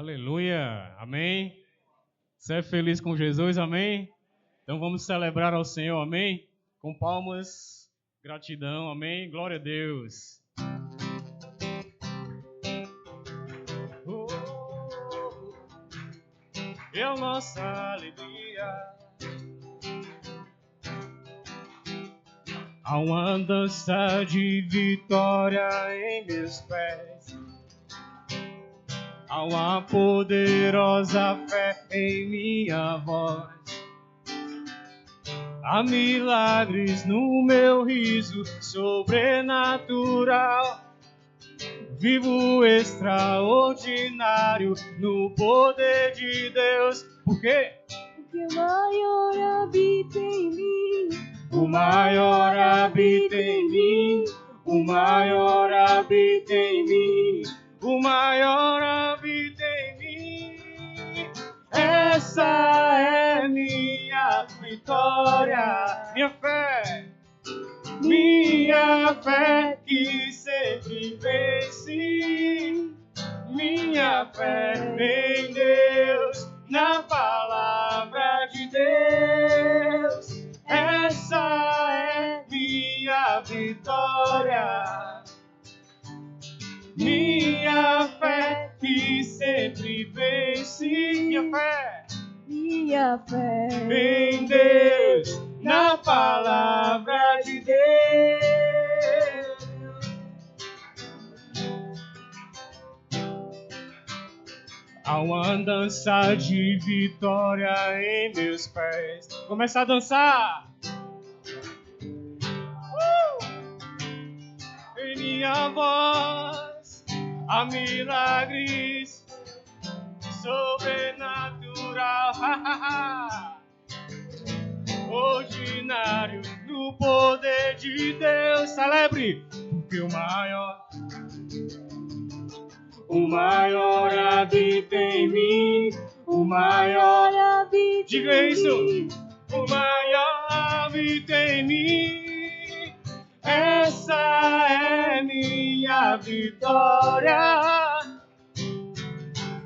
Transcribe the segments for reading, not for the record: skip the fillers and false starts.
Aleluia, amém. Você é feliz com Jesus, amém? Então vamos celebrar ao Senhor, amém? Com palmas, gratidão, amém? Glória a Deus. É a nossa alegria. Há uma dança de vitória em meus pés. Há uma poderosa fé em minha voz. Há milagres no meu riso sobrenatural. Vivo extraordinário no poder de Deus. Por quê? Porque o maior habita em mim. O maior habita em mim. O maior habita em mim. O maior habita em mim. Essa é minha vitória. Minha fé que sempre vence. Minha fé em Deus, na palavra de Deus. Essa é minha vitória. Minha fé que sempre vence. Minha fé em Deus, na palavra de Deus. Há uma dança de vitória em meus pés. Começa a dançar. Em minha voz há milagres sobrenatural. Ordinário no poder de Deus. Celebre, porque o maior habita em mim. O maior habita. Diga isso. O maior habita em mim. Essa é minha vitória.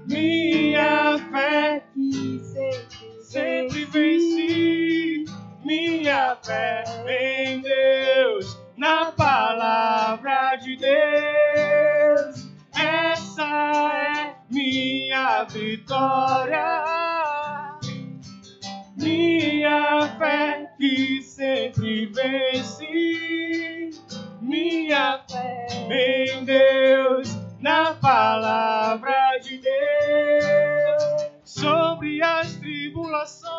Minha fé que sempre venci. Minha fé em Deus, na palavra de Deus. Essa é minha vitória. Minha fé que sempre vence. Minha fé em Deus, na palavra de Deus. Sobre as tribulações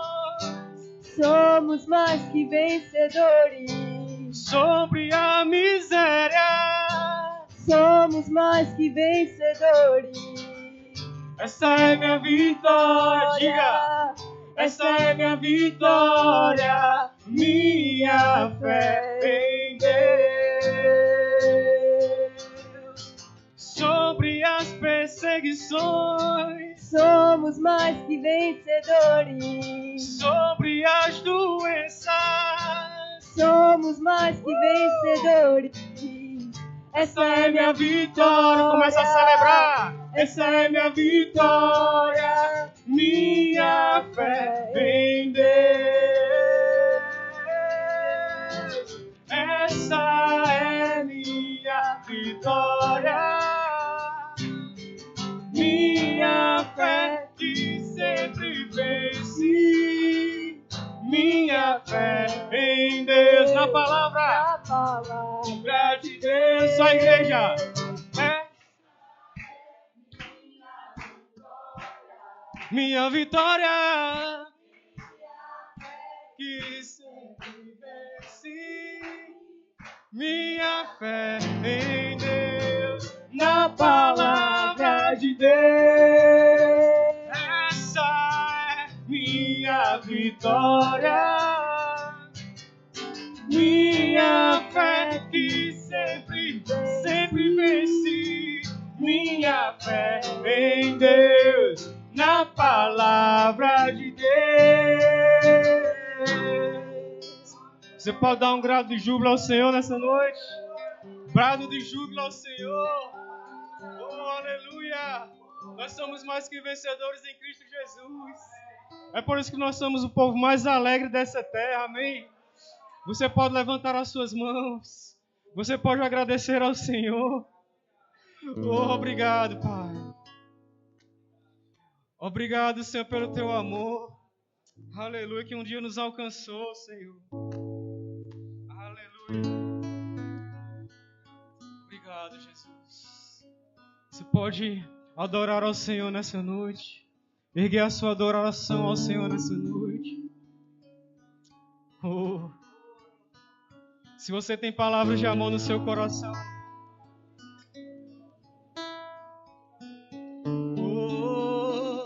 somos mais que vencedores. Sobre a miséria somos mais que vencedores. Essa é minha vitória. Diga. Essa é minha vitória. Minha fé em Deus. Sobre as perseguições somos mais que vencedores. Sobre as doenças somos mais que vencedores. Essa é minha vitória. Começa a celebrar. Essa é minha vitória. Minha fé em Deus. Essa é minha vitória. Minha fé que sempre vence. Minha fé em Deus. Na palavra de Deus. Só a igreja. Minha vitória que sempre vence. Minha fé em Deus, na palavra de Deus. Essa é minha vitória. Minha fé que sempre vence. Minha fé em Deus, na palavra de Deus. Você pode dar um grado de júbilo ao Senhor nessa noite? Brado de júbilo ao Senhor. Oh, aleluia. Nós somos mais que vencedores em Cristo Jesus. É por isso que nós somos o povo mais alegre dessa terra, amém? Você pode levantar as suas mãos. Você pode agradecer ao Senhor. Oh, obrigado, Pai. Obrigado, Senhor, pelo teu amor. Aleluia, que um dia nos alcançou, Senhor. Aleluia. Obrigado, Jesus. Você pode adorar ao Senhor nessa noite. Erguer a sua adoração ao Senhor nessa noite. Oh. Se você tem palavras de amor no seu coração. Oh.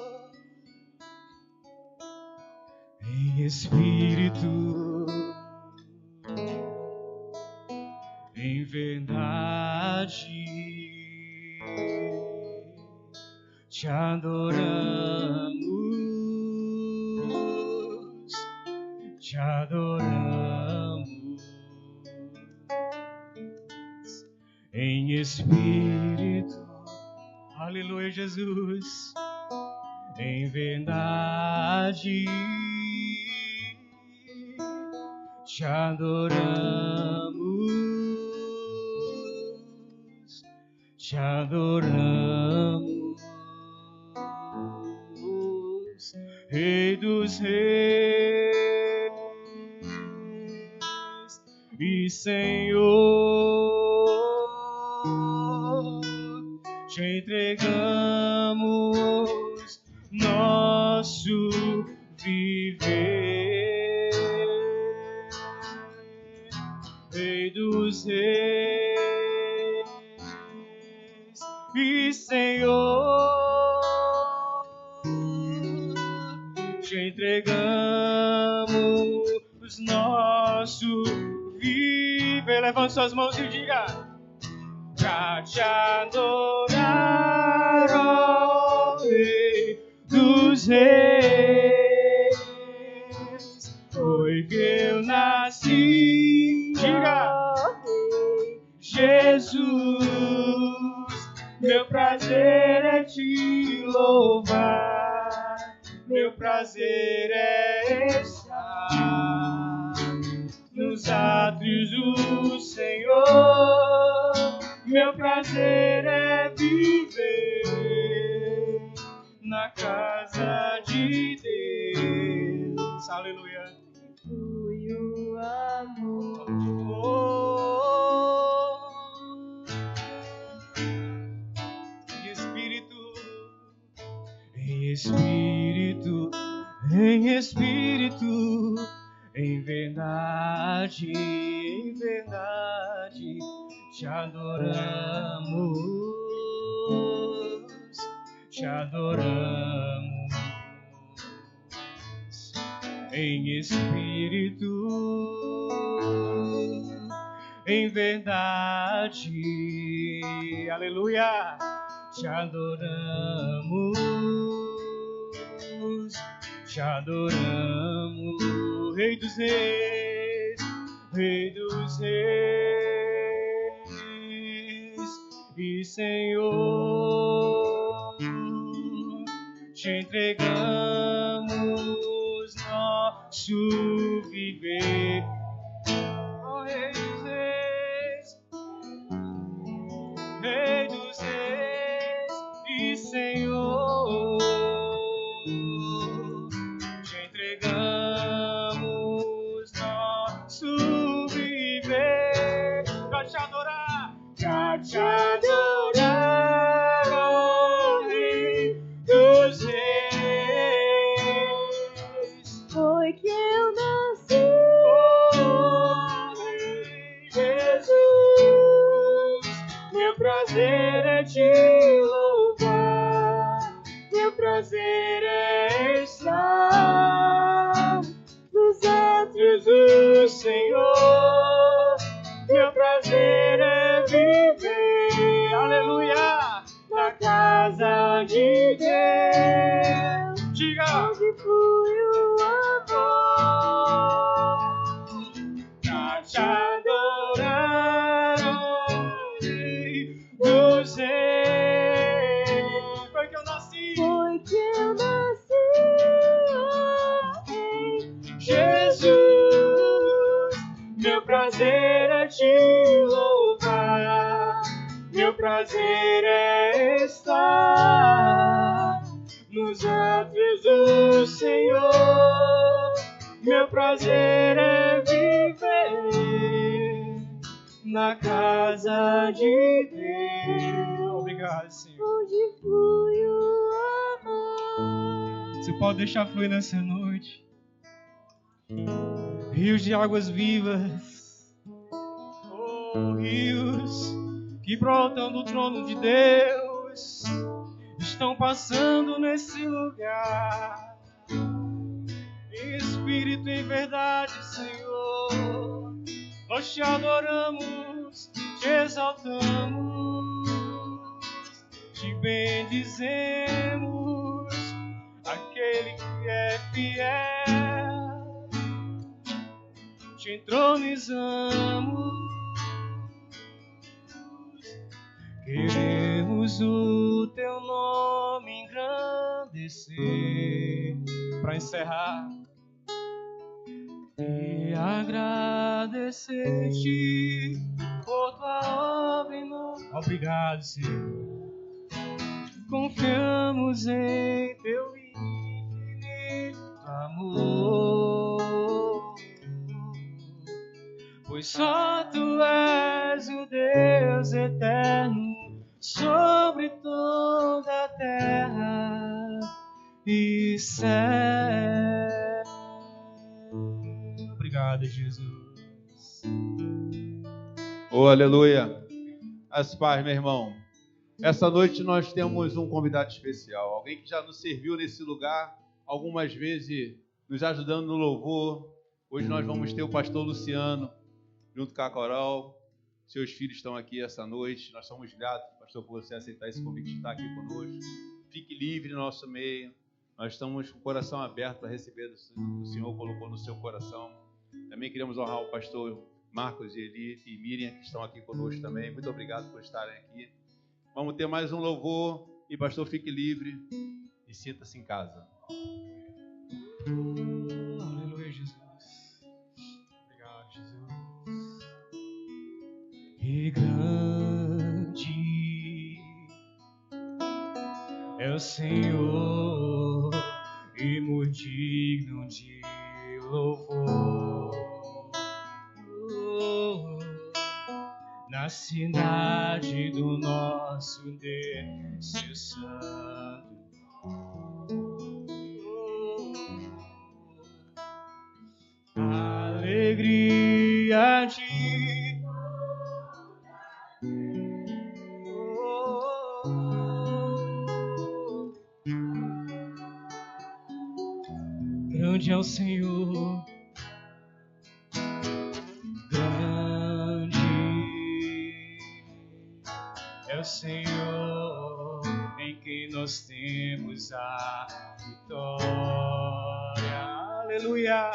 Em espírito, em verdade, te adoramos, te adoramos. Em espírito, aleluia, Jesus, em verdade, te adoramos, te adoramos, Rei dos Reis e Senhor. Te entregamos nosso viver, Rei dos Reis e Senhor. Te entregamos nosso viver. Levante suas mãos e diga: pra te adorar, ó Rei dos Reis, foi que eu nasci. Diga: Jesus, meu prazer é te louvar, meu prazer é estar nos átrios do Senhor. Meu prazer é viver na casa de Deus. Aleluia. Flui o amor. Em espírito, em espírito, em verdade, te adoramos, te adoramos. Em espírito, em verdade, aleluia, te adoramos, te adoramos, Rei dos Reis, Rei dos Reis e Senhor. Te entregamos nosso viver, ó Rei dos Reis, Rei dos Reis e Senhor. Te entregamos nosso viver, pra te adorar, pra te adorar, ó Rei dos Reis. Foi que eu nasci, Oh, Rei Jesus, meu prazer é te louvar, meu prazer é estar nos átrios do Senhor. Meu prazer é viver, aleluia, na casa de Deus. Diga: onde flui o amor. pra te adorar, ó Rei dos Reis. Foi que eu nasci. Meu prazer é te louvar, meu prazer é estar nos átrios do Senhor. Meu prazer é viver na casa de Deus. Obrigado, Senhor. Onde flui o amor. Você pode deixar fluir nessa noite. Rios de águas vivas, oh, rios que brotam do trono de Deus, estão passando nesse lugar. Em espírito e em verdade, Senhor, nós te adoramos, te exaltamos, te bendizemos, aquele que é fiel. Te entronizamos, queremos o teu nome engrandecer. Para encerrar, e agradecer-te por tua obra em nós. Obrigado, Senhor. Confiamos em teu infinito amor, pois só tu és o Deus eterno sobre toda a terra e céu. Obrigado, Jesus. Oh, aleluia. As paz, meu irmão. Essa noite nós temos um convidado especial, alguém que já nos serviu nesse lugar algumas vezes, nos ajudando no louvor. Hoje nós vamos ter o pastor Luciano, junto com a coral. Seus filhos estão aqui essa noite. Nós somos gratos, pastor, por você aceitar esse convite de estar aqui conosco. Fique livre no nosso meio. Nós estamos com o coração aberto para receber o que o Senhor colocou no seu coração. Também queremos honrar o pastor Marcos, Eli e Miriam, que estão aqui conosco também. Muito obrigado por estarem aqui. Vamos ter mais um louvor. E pastor, fique livre e sinta-se em casa. Aleluia, Jesus. Obrigado, Jesus. E grande é o Senhor e muito digno de louvor. Na cidade do nosso Deus Santo. Alegria de grande é o Senhor, grande é o Senhor, em quem nós temos a vitória. Aleluia,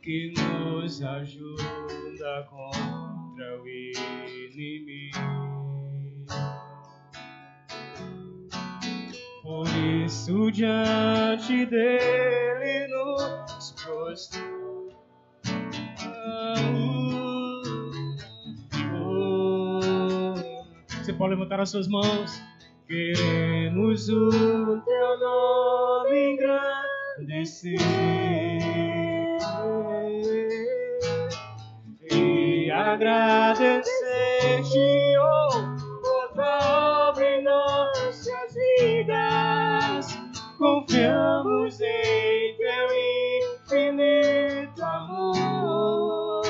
que nos ajuda contra o inimigo. Por isso diante dele nos prostramos. Você pode levantar as suas mãos. Queremos o teu nome engrandecer e agradecer-te, por tua obra em nossas vidas. Confiamos em teu infinito amor,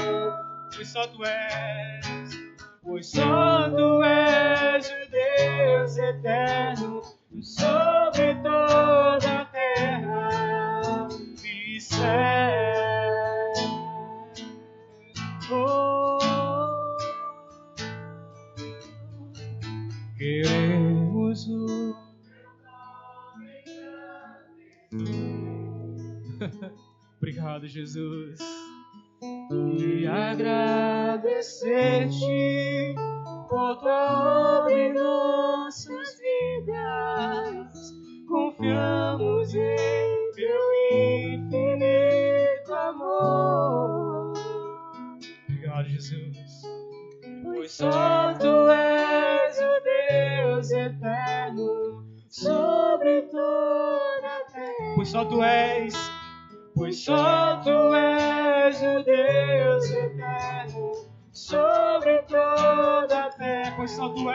pois só tu és o Deus eterno sobre toda a terra e céu. Oh, queremos o obrigado, Jesus. E agradecer-te por tua obra em nossas vidas. Confiamos em teu infinito amor, Obrigado, Jesus. Pois só Tu és o Deus eterno sobre toda a terra. Pois só Tu és o Deus eterno sobre toda a terra. Pois só Tu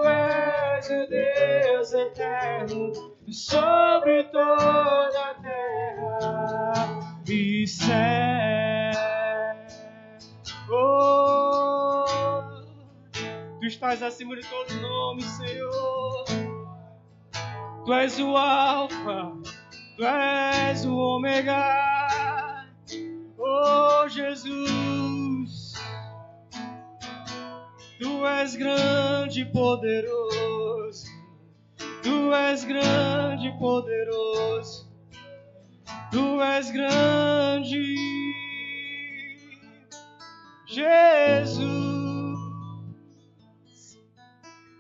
és o Deus eterno sobre toda a terra e céu. Oh, Tu estás acima de todo nome, Senhor. Tu és o Alfa, Tu és o Ômega. Oh, Jesus, Tu és grande e poderoso. Tu és grande e poderoso. Tu és grande, Jesus.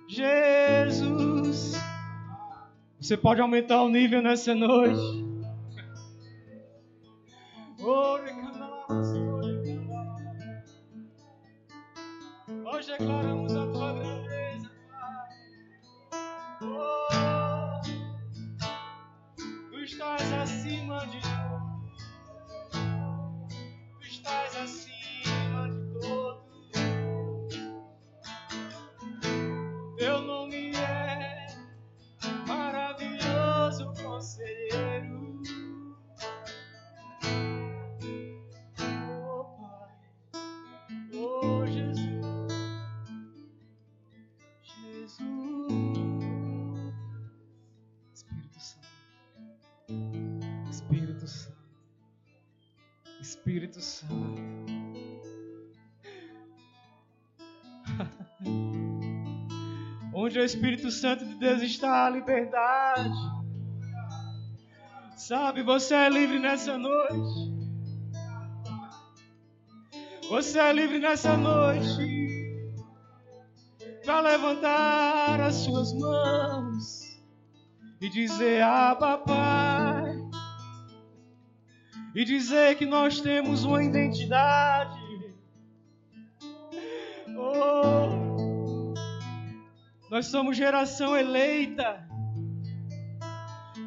Jesus. Você pode aumentar o nível nessa noite. Hoje declaramos a Tua grandeza, Pai. Oh, Tu estás acima de todos. Tu estás acima de todos. Teu nome é maravilhoso, conselheiro. Oh, Pai. Oh, Jesus. Espírito Santo, Espírito Santo. Onde o Espírito Santo de Deus está, a liberdade. Sabe, você é livre nessa noite. Você é livre nessa noite para levantar as suas mãos e dizer: Abba, Pai. E dizer que nós temos uma identidade. Oh, nós somos geração eleita,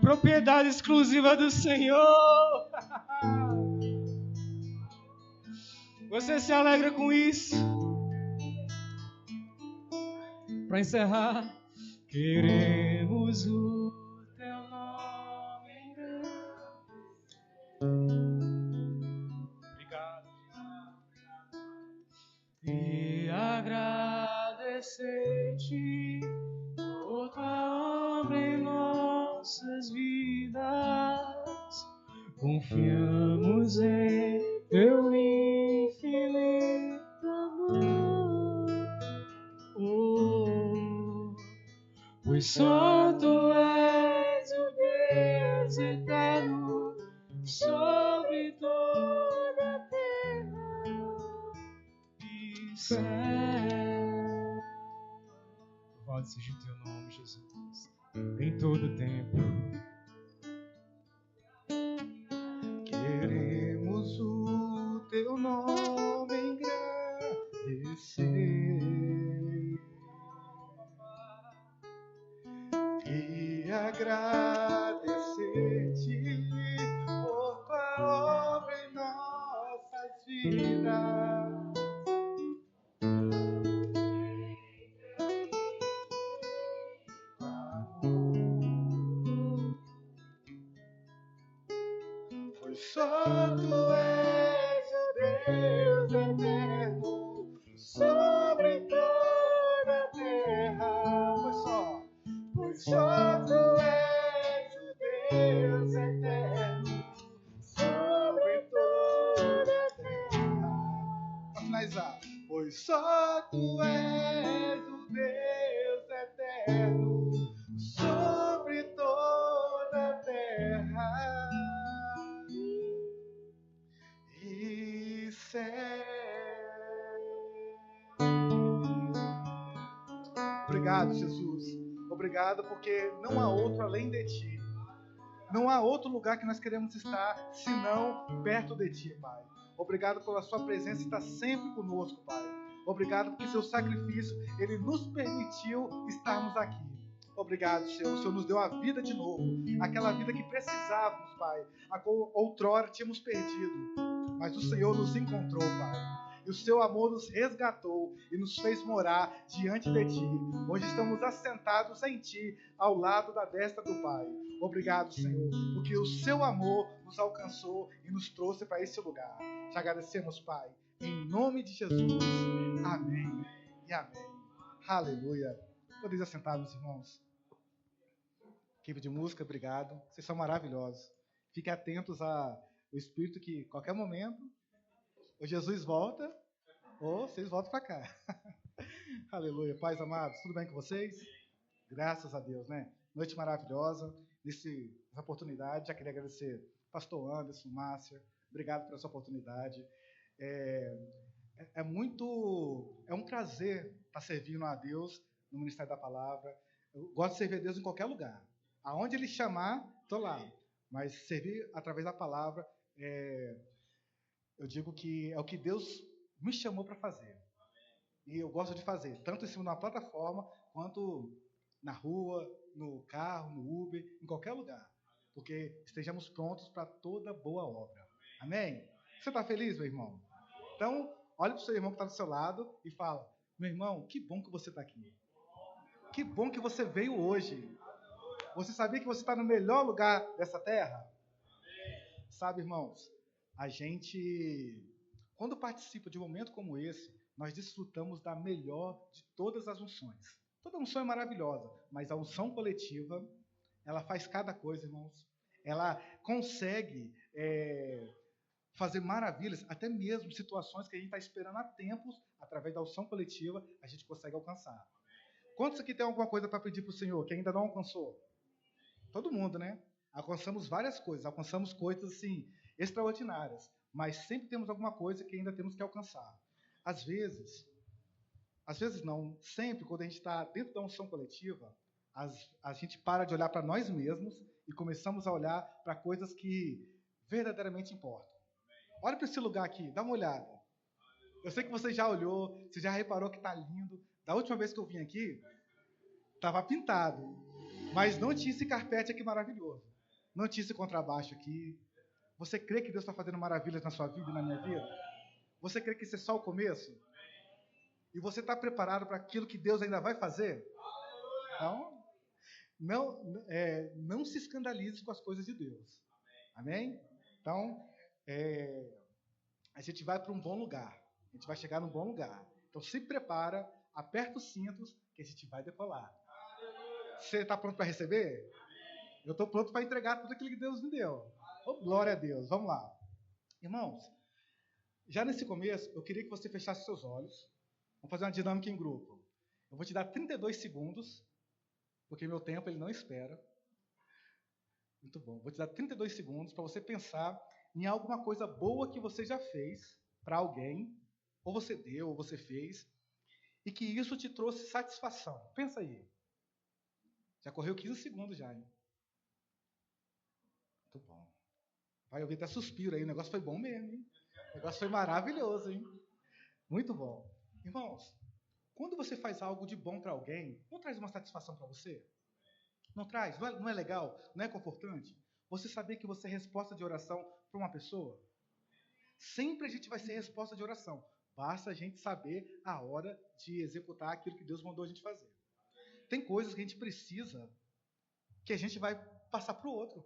propriedade exclusiva do Senhor. Você se alegra com isso? Para encerrar, queremos o Teu nome. Obrigado. E agradecer-Te por Tua obra em nossas vidas. Confiamos em Teu infinito amor. Oh, pois só Tu és o Deus eterno sobre toda a terra e céu. Louvado seja o Teu nome, Jesus, em todo tempo. Queremos o Teu nome engrandecer e agradecer-Te por Tua obra em nossas vidas. Pois só Tu és o Deus eterno sobre toda a terra. Pois só Tu és o Deus eterno sobre toda a terra. Para finalizar, pois só Tu és o Deus eterno sobre toda a terra e céu. Obrigado, Jesus. Obrigado, porque não há outro além de Ti. Não há outro lugar que nós queremos estar senão perto de Ti, Pai. Obrigado pela sua presença estar sempre conosco, Pai. Obrigado porque seu sacrifício, ele nos permitiu estarmos aqui. Obrigado, Senhor. O Senhor nos deu a vida de novo. Aquela vida que precisávamos, Pai. A qual outrora tínhamos perdido. Mas o Senhor nos encontrou, Pai. E o seu amor nos resgatou e nos fez morar diante de Ti. Hoje estamos assentados em Ti, ao lado da destra do Pai. Obrigado, Senhor, porque o seu amor nos alcançou e nos trouxe para esse lugar. Te agradecemos, Pai. Em nome de Jesus. Amém e amém. Aleluia. Podeis assentar, meus irmãos. Equipe de música, obrigado. Vocês são maravilhosos. Fiquem atentos ao Espírito que, a qualquer momento, ou Jesus volta, ou vocês voltam para cá. Aleluia. Pais amados, tudo bem com vocês? Graças a Deus, né? Noite maravilhosa. Nessa oportunidade, já queria agradecer Pastor Anderson, Márcia. Obrigado por essa oportunidade. É um prazer estar servindo a Deus no Ministério da Palavra. Eu gosto de servir a Deus em qualquer lugar. Aonde Ele chamar, estou lá. Mas servir através da palavra, eu digo que é o que Deus me chamou para fazer. E eu gosto de fazer, tanto em cima de uma plataforma, quanto na rua, no carro, no Uber, em qualquer lugar. Porque estejamos prontos para toda boa obra. Amém? Você está feliz, meu irmão? Então, olhe para o seu irmão que está do seu lado e fala: meu irmão, que bom que você está aqui. Que bom que você veio hoje. Você sabia que você está no melhor lugar dessa terra? Sabe, irmãos, a gente, quando participa de um momento como esse, nós desfrutamos da melhor de todas as unções. Toda unção é maravilhosa, mas a unção coletiva, ela faz cada coisa, irmãos. Ela consegue fazer maravilhas, até mesmo situações que a gente está esperando há tempos, através da unção coletiva, a gente consegue alcançar. Quantos aqui tem alguma coisa para pedir para o Senhor que ainda não alcançou? Todo mundo, né? Alcançamos várias coisas, alcançamos coisas assim, extraordinárias, mas sempre temos alguma coisa que ainda temos que alcançar. Às vezes não, sempre quando a gente está dentro da unção coletiva, a gente para de olhar para nós mesmos e começamos a olhar para coisas que verdadeiramente importam. Olha para esse lugar aqui, dá uma olhada. Eu sei que você já olhou, você já reparou que está lindo. Da última vez que eu vim aqui, estava pintado, mas não tinha esse carpete aqui maravilhoso. Não tinha esse contrabaixo aqui. Você crê que Deus está fazendo maravilhas na sua vida e na minha vida? Você crê que isso é só o começo? E você está preparado para aquilo que Deus ainda vai fazer? Então, não se escandalize com as coisas de Deus. Amém? Então, a gente vai para um bom lugar. A gente vai chegar num bom lugar. Então, se prepara, aperta os cintos, que a gente vai decolar. Você está pronto para receber? Eu estou pronto para entregar tudo aquilo que Deus me deu. Oh, glória a Deus. Vamos lá. Irmãos, já nesse começo, eu queria que você fechasse seus olhos. Vamos fazer uma dinâmica em grupo. Eu vou te dar 32 segundos, porque meu tempo ele não espera. Muito bom. Vou te dar 32 segundos para você pensar em alguma coisa boa que você já fez para alguém, ou você deu, ou você fez, e que isso te trouxe satisfação. Pensa aí. Já correu 15 segundos já, hein? Muito bom. Vai ouvir até suspiro aí. O negócio foi bom mesmo, hein? O negócio foi maravilhoso, hein? Muito bom. Irmãos, quando você faz algo de bom para alguém, não traz uma satisfação para você? Não traz? Não é legal? Não é confortante? Você saber que você é resposta de oração para uma pessoa? Sempre a gente vai ser resposta de oração. Basta a gente saber a hora de executar aquilo que Deus mandou a gente fazer. Tem coisas que a gente precisa que a gente vai passar para o outro.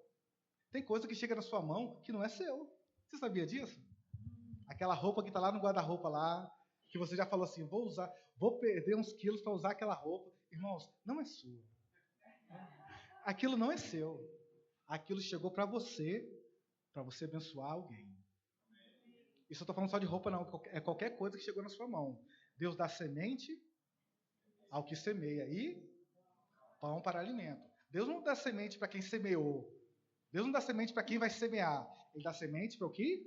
Tem coisa que chega na sua mão que não é seu. Você sabia disso? Aquela roupa que está lá no guarda-roupa lá, que você já falou assim, vou perder uns quilos para usar aquela roupa. Irmãos, não é sua. Aquilo não é seu. Aquilo chegou para você abençoar alguém. Isso eu estou falando só de roupa, não. É qualquer coisa que chegou na sua mão. Deus dá semente ao que semeia e pão para alimento. Deus não dá semente para quem semeou. Deus não dá semente para quem vai semear. Ele dá semente para o quê?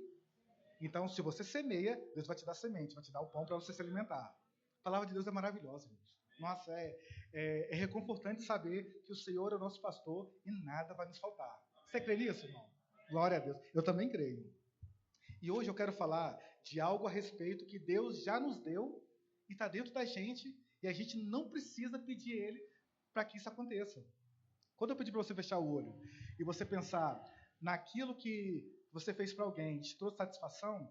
Então, se você semeia, Deus vai te dar semente, vai te dar o pão para você se alimentar. A palavra de Deus é maravilhosa, gente. Nossa, é reconfortante saber que o Senhor é o nosso pastor e nada vai nos faltar. Você crê nisso, irmão? Glória a Deus. Eu também creio. E hoje eu quero falar de algo a respeito que Deus já nos deu e está dentro da gente, e a gente não precisa pedir Ele para que isso aconteça. Quando eu pedir para você fechar o olho e você pensar naquilo que você fez para alguém, te trouxe satisfação,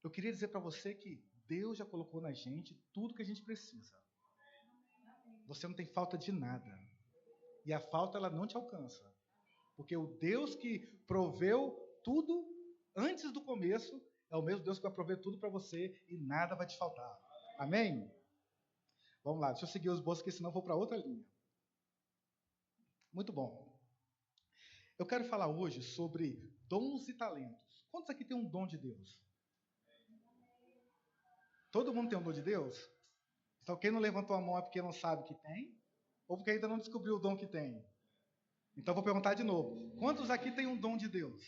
eu queria dizer para você que Deus já colocou na gente tudo que a gente precisa. Você não tem falta de nada. E a falta, ela não te alcança. Porque o Deus que proveu tudo antes do começo é o mesmo Deus que vai prover tudo para você e nada vai te faltar. Amém? Vamos lá, deixa eu seguir os bolsos, porque senão eu vou para outra linha. Muito bom. Eu quero falar hoje sobre dons e talentos. Quantos aqui tem um dom de Deus? Todo mundo tem um dom de Deus? Então, quem não levantou a mão é porque não sabe que tem? Ou porque ainda não descobriu o dom que tem? Então, eu vou perguntar de novo. Quantos aqui tem um dom de Deus?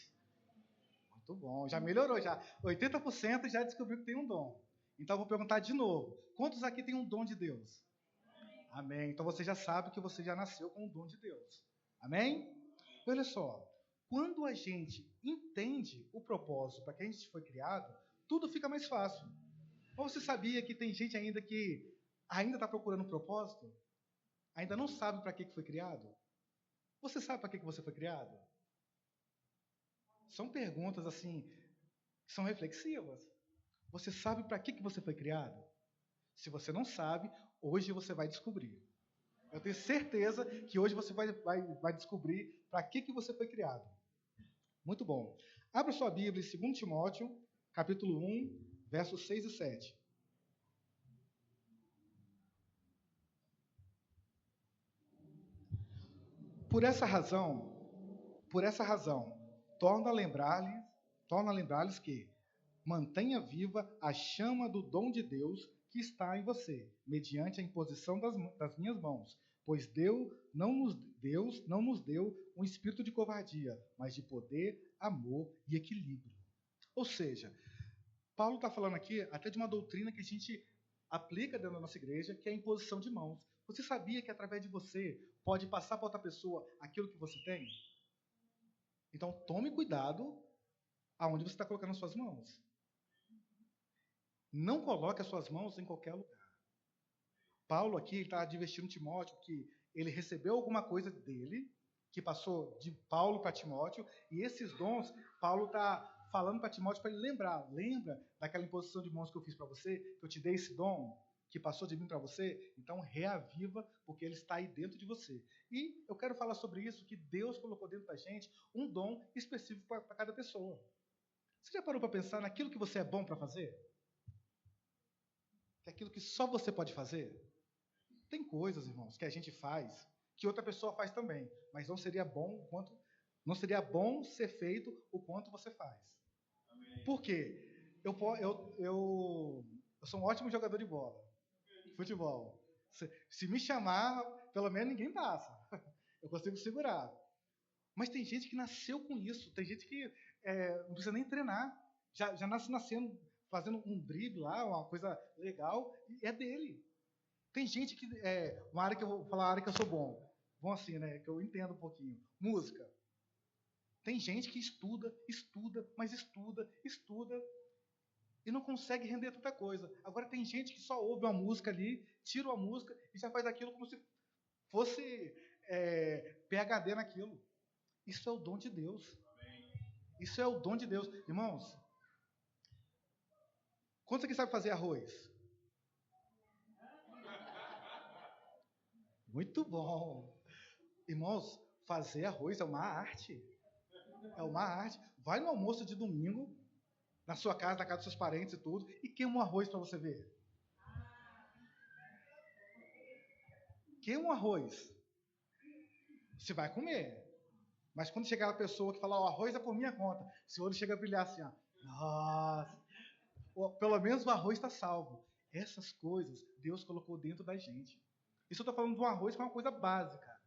Muito bom, já melhorou. Já 80% já descobriu que tem um dom. Então, eu vou perguntar de novo. Quantos aqui tem um dom de Deus? Amém. Então, você já sabe que você já nasceu com o dom de Deus. Amém? Olha só. Quando a gente entende o propósito para que a gente foi criado, tudo fica mais fácil. Ou você sabia que tem gente ainda que ainda está procurando um propósito? Ainda não sabe para que foi criado? Você sabe para que você foi criado? São perguntas assim, que são reflexivas. Você sabe para que você foi criado? Se você não sabe, hoje você vai descobrir. Eu tenho certeza que hoje você vai descobrir para que você foi criado. Muito bom. Abra sua Bíblia em 2 Timóteo, capítulo 1, versos 6 e 7. Por essa razão, torno a lembrar-lhes que mantenha viva a chama do dom de Deus que está em você, mediante a imposição das minhas mãos, pois Deus não nos deu um espírito de covardia, mas de poder, amor e equilíbrio. Ou seja, Paulo está falando aqui até de uma doutrina que a gente aplica dentro da nossa igreja, que é a imposição de mãos. Você sabia que através de você pode passar para outra pessoa aquilo que você tem? Então tome cuidado aonde você está colocando as suas mãos. Não coloque as suas mãos em qualquer lugar. Paulo aqui está advertindo Timóteo que ele recebeu alguma coisa dele, que passou de Paulo para Timóteo, e esses dons, Paulo está falando para Timóteo para ele lembrar. Lembra daquela imposição de mãos que eu fiz para você? Que eu te dei esse dom, que passou de mim para você? Então reaviva, porque ele está aí dentro de você. E eu quero falar sobre isso, que Deus colocou dentro da gente um dom específico para cada pessoa. Você já parou para pensar naquilo que você é bom para fazer? Que é aquilo que só você pode fazer? Tem coisas, irmãos, que a gente faz, que outra pessoa faz também, mas não seria bom ser feito o quanto você faz. Amém. Por quê? Eu sou um ótimo jogador de bola, futebol. Se me chamar, pelo menos ninguém passa. Eu consigo segurar. Mas tem gente que nasceu com isso. Tem gente que não precisa nem treinar. Já nascendo, fazendo um drible lá, uma coisa legal, e é dele. Tem gente que... uma área que eu vou falar, a área que eu sou bom. Bom assim, né? Que eu entendo um pouquinho. Música. Tem gente que estuda, mas estuda, e não consegue render tanta coisa. Agora tem gente que só ouve uma música ali, tira uma música e já faz aquilo como se fosse PhD naquilo. Isso é o dom de Deus. Isso é o dom de Deus. Irmãos, quantos aqui sabem fazer arroz? Muito bom. Irmãos, fazer arroz é uma arte. É uma arte. Vai no almoço de domingo, na sua casa, na casa dos seus parentes e tudo, e queima um arroz para você ver. Queima um arroz. Você vai comer. Mas quando chegar a pessoa que fala, o arroz é por minha conta, seu olho chega a brilhar assim, ó. Nossa. Pelo menos o arroz está salvo. Essas coisas Deus colocou dentro da gente. Isso eu estou falando de um arroz que é uma coisa básica.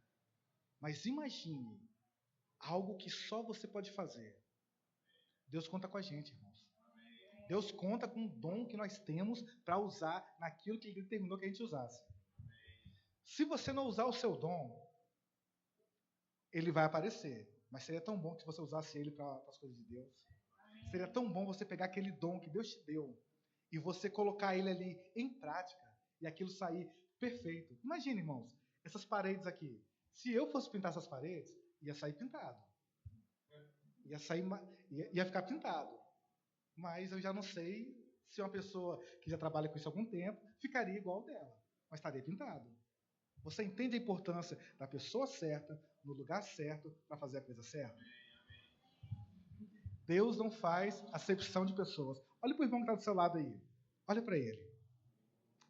Mas imagine algo que só você pode fazer. Deus conta com a gente, irmãos. Deus conta com o dom que nós temos para usar naquilo que Ele determinou que a gente usasse. Se você não usar o seu dom, ele vai aparecer. Mas seria tão bom que você usasse ele para as coisas de Deus. Seria tão bom você pegar aquele dom que Deus te deu e você colocar ele ali em prática e aquilo sair perfeito. Imagina, irmãos, essas paredes aqui. Se eu fosse pintar essas paredes, ia sair pintado. Ia ficar pintado. Mas eu já não sei se uma pessoa que já trabalha com isso há algum tempo ficaria igual dela. Mas estaria pintado. Você entende a importância da pessoa certa, no lugar certo, para fazer a coisa certa? Deus não faz acepção de pessoas. Olha para o irmão que está do seu lado aí. Olha para ele.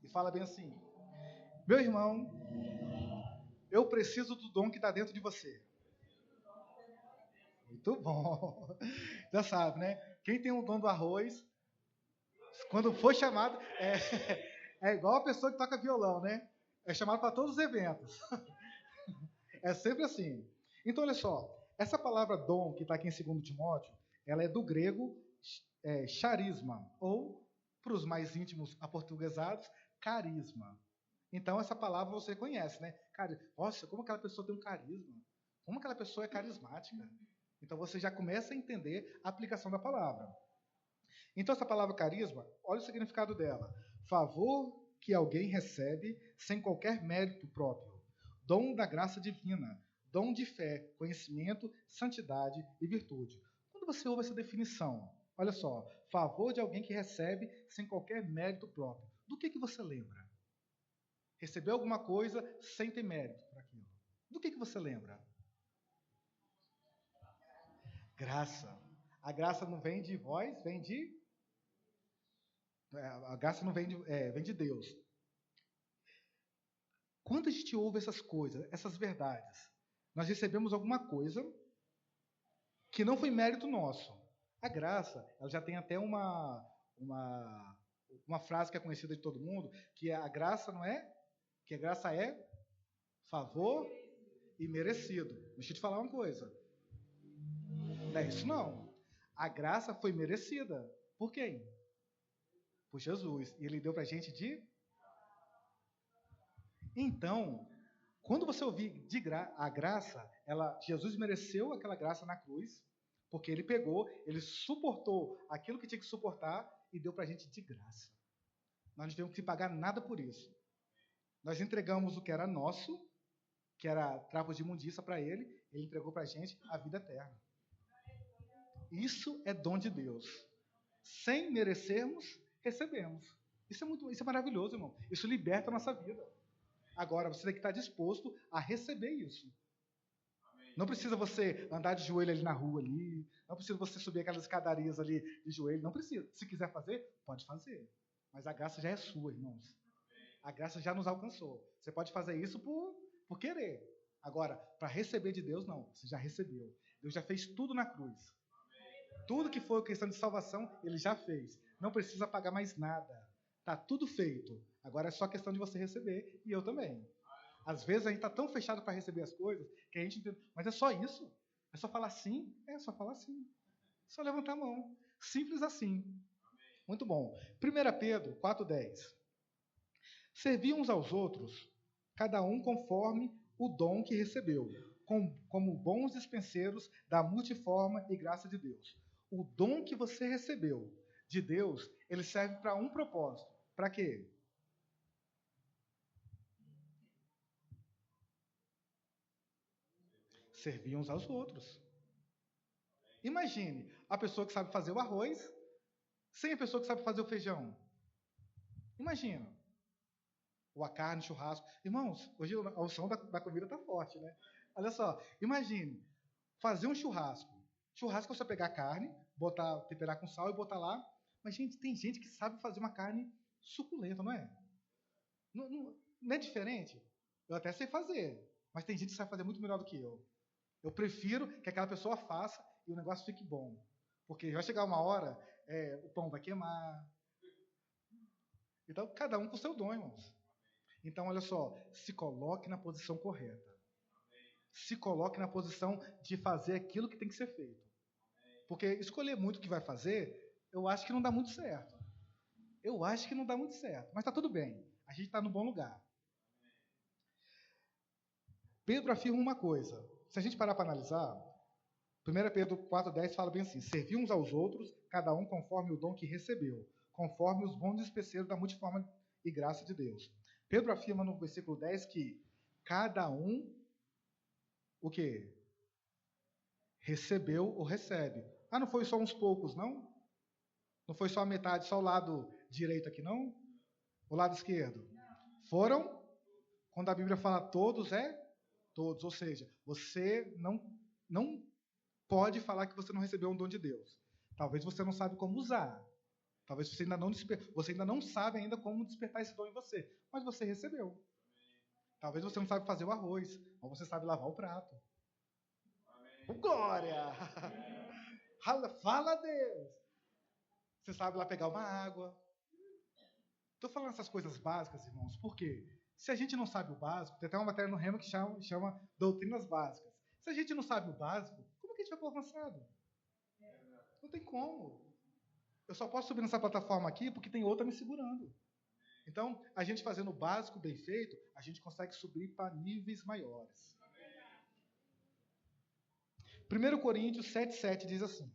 E fala bem assim: meu irmão, eu preciso do dom que está dentro de você. Muito bom. Já sabe, né? Quem tem o dom do arroz, quando for chamado, é igual a pessoa que toca violão, né? É chamado para todos os eventos. É sempre assim. Então, olha só. Essa palavra dom, que está aqui em 2 Timóteo, ela é do grego charisma, ou, para os mais íntimos aportuguesados, carisma. Então, essa palavra você conhece, né? Nossa, como aquela pessoa tem um carisma. Como aquela pessoa é carismática. Então, você já começa a entender a aplicação da palavra. Então, essa palavra carisma, olha o significado dela. Favor que alguém recebe sem qualquer mérito próprio. Dom da graça divina. Dom de fé, conhecimento, santidade e virtude. Quando você ouve essa definição, olha só, favor de alguém que recebe sem qualquer mérito próprio. Do que você lembra? Recebeu alguma coisa sem ter mérito para aquilo. Do que você lembra? Graça. A graça não vem de vós, vem de... A graça não vem de Deus. Quando a gente ouve essas coisas, essas verdades, nós recebemos alguma coisa que não foi mérito nosso. A graça, ela já tem até uma frase que é conhecida de todo mundo, que a graça não é... Que a graça é favor e merecido. Deixa eu te falar uma coisa. Não é isso não. A graça foi merecida. Por quem? Por Jesus. E ele deu pra gente de... Então, quando você ouvir a graça, Jesus mereceu aquela graça na cruz, porque ele pegou, ele suportou aquilo que tinha que suportar e deu pra gente de graça. Nós não tivemos que pagar nada por isso. Nós entregamos o que era nosso, que era trapos de imundícia para ele entregou para a gente a vida eterna. Isso é dom de Deus. Sem merecermos, recebemos. Isso é maravilhoso, irmão. Isso liberta a nossa vida. Agora, você tem que estar disposto a receber isso. Não precisa você andar de joelho ali na rua, ali. Não precisa você subir aquelas escadarias ali de joelho. Não precisa. Se quiser fazer, pode fazer. Mas a graça já é sua, irmãos. A graça já nos alcançou. Você pode fazer isso por querer. Agora, para receber de Deus, não. Você já recebeu. Deus já fez tudo na cruz. Tudo que foi questão de salvação, Ele já fez. Não precisa pagar mais nada. Está tudo feito. Agora é só questão de você receber. E eu também. Às vezes a gente está tão fechado para receber as coisas que a gente entende. Mas é só isso? É só falar sim? É só falar sim. É só levantar a mão. Simples assim. Muito bom. 1 Pedro 4,10. Servir uns aos outros, cada um conforme o dom que recebeu, como bons dispenseiros da multiforme e graça de Deus. O dom que você recebeu de Deus, ele serve para um propósito. Para quê? Servir uns aos outros. Imagine a pessoa que sabe fazer o arroz sem a pessoa que sabe fazer o feijão. Imagina. Ou a carne, churrasco. Irmãos, hoje a unção da comida está forte, né? Olha só, imagine, fazer um churrasco. Churrasco é você pegar a carne, temperar com sal e botar lá. Mas, gente, tem gente que sabe fazer uma carne suculenta, não é? Não é diferente? Eu até sei fazer, mas tem gente que sabe fazer muito melhor do que eu. Eu prefiro que aquela pessoa faça e o negócio fique bom. Porque vai chegar uma hora, o pão vai queimar. Então, cada um com o seu dom, irmãos. Então, olha só, se coloque na posição correta. Se coloque na posição de fazer aquilo que tem que ser feito. Porque escolher muito o que vai fazer, eu acho que não dá muito certo. Mas está tudo bem. A gente está no bom lugar. Pedro afirma uma coisa. Se a gente parar para analisar, 1 Pedro 4,10 fala bem assim: servir uns aos outros, cada um conforme o dom que recebeu, conforme os bons despenseiros da multiforme e graça de Deus. Pedro afirma no versículo 10 que cada um, o quê? Recebeu ou recebe. Ah, não foi só uns poucos, não? Não foi só a metade, só o lado direito aqui, não? O lado esquerdo? Foram, quando a Bíblia fala todos, é todos. Ou seja, você não pode falar que você não recebeu um dom de Deus. Talvez você não sabe como usar. Talvez você ainda não sabe ainda como despertar esse dom em você. Mas você recebeu. Talvez você não sabe fazer o arroz, mas você sabe lavar o prato. Glória! Fala a Deus! Você sabe lá pegar uma água. Estou falando essas coisas básicas, irmãos, porque se a gente não sabe o básico, tem até uma matéria no Rema que chama Doutrinas Básicas. Se a gente não sabe o básico, como que a gente vai para o avançado? Não tem como. Eu só posso subir nessa plataforma aqui porque tem outra me segurando. Então, a gente fazendo o básico bem feito, a gente consegue subir para níveis maiores. 1 Coríntios 7,7 diz assim.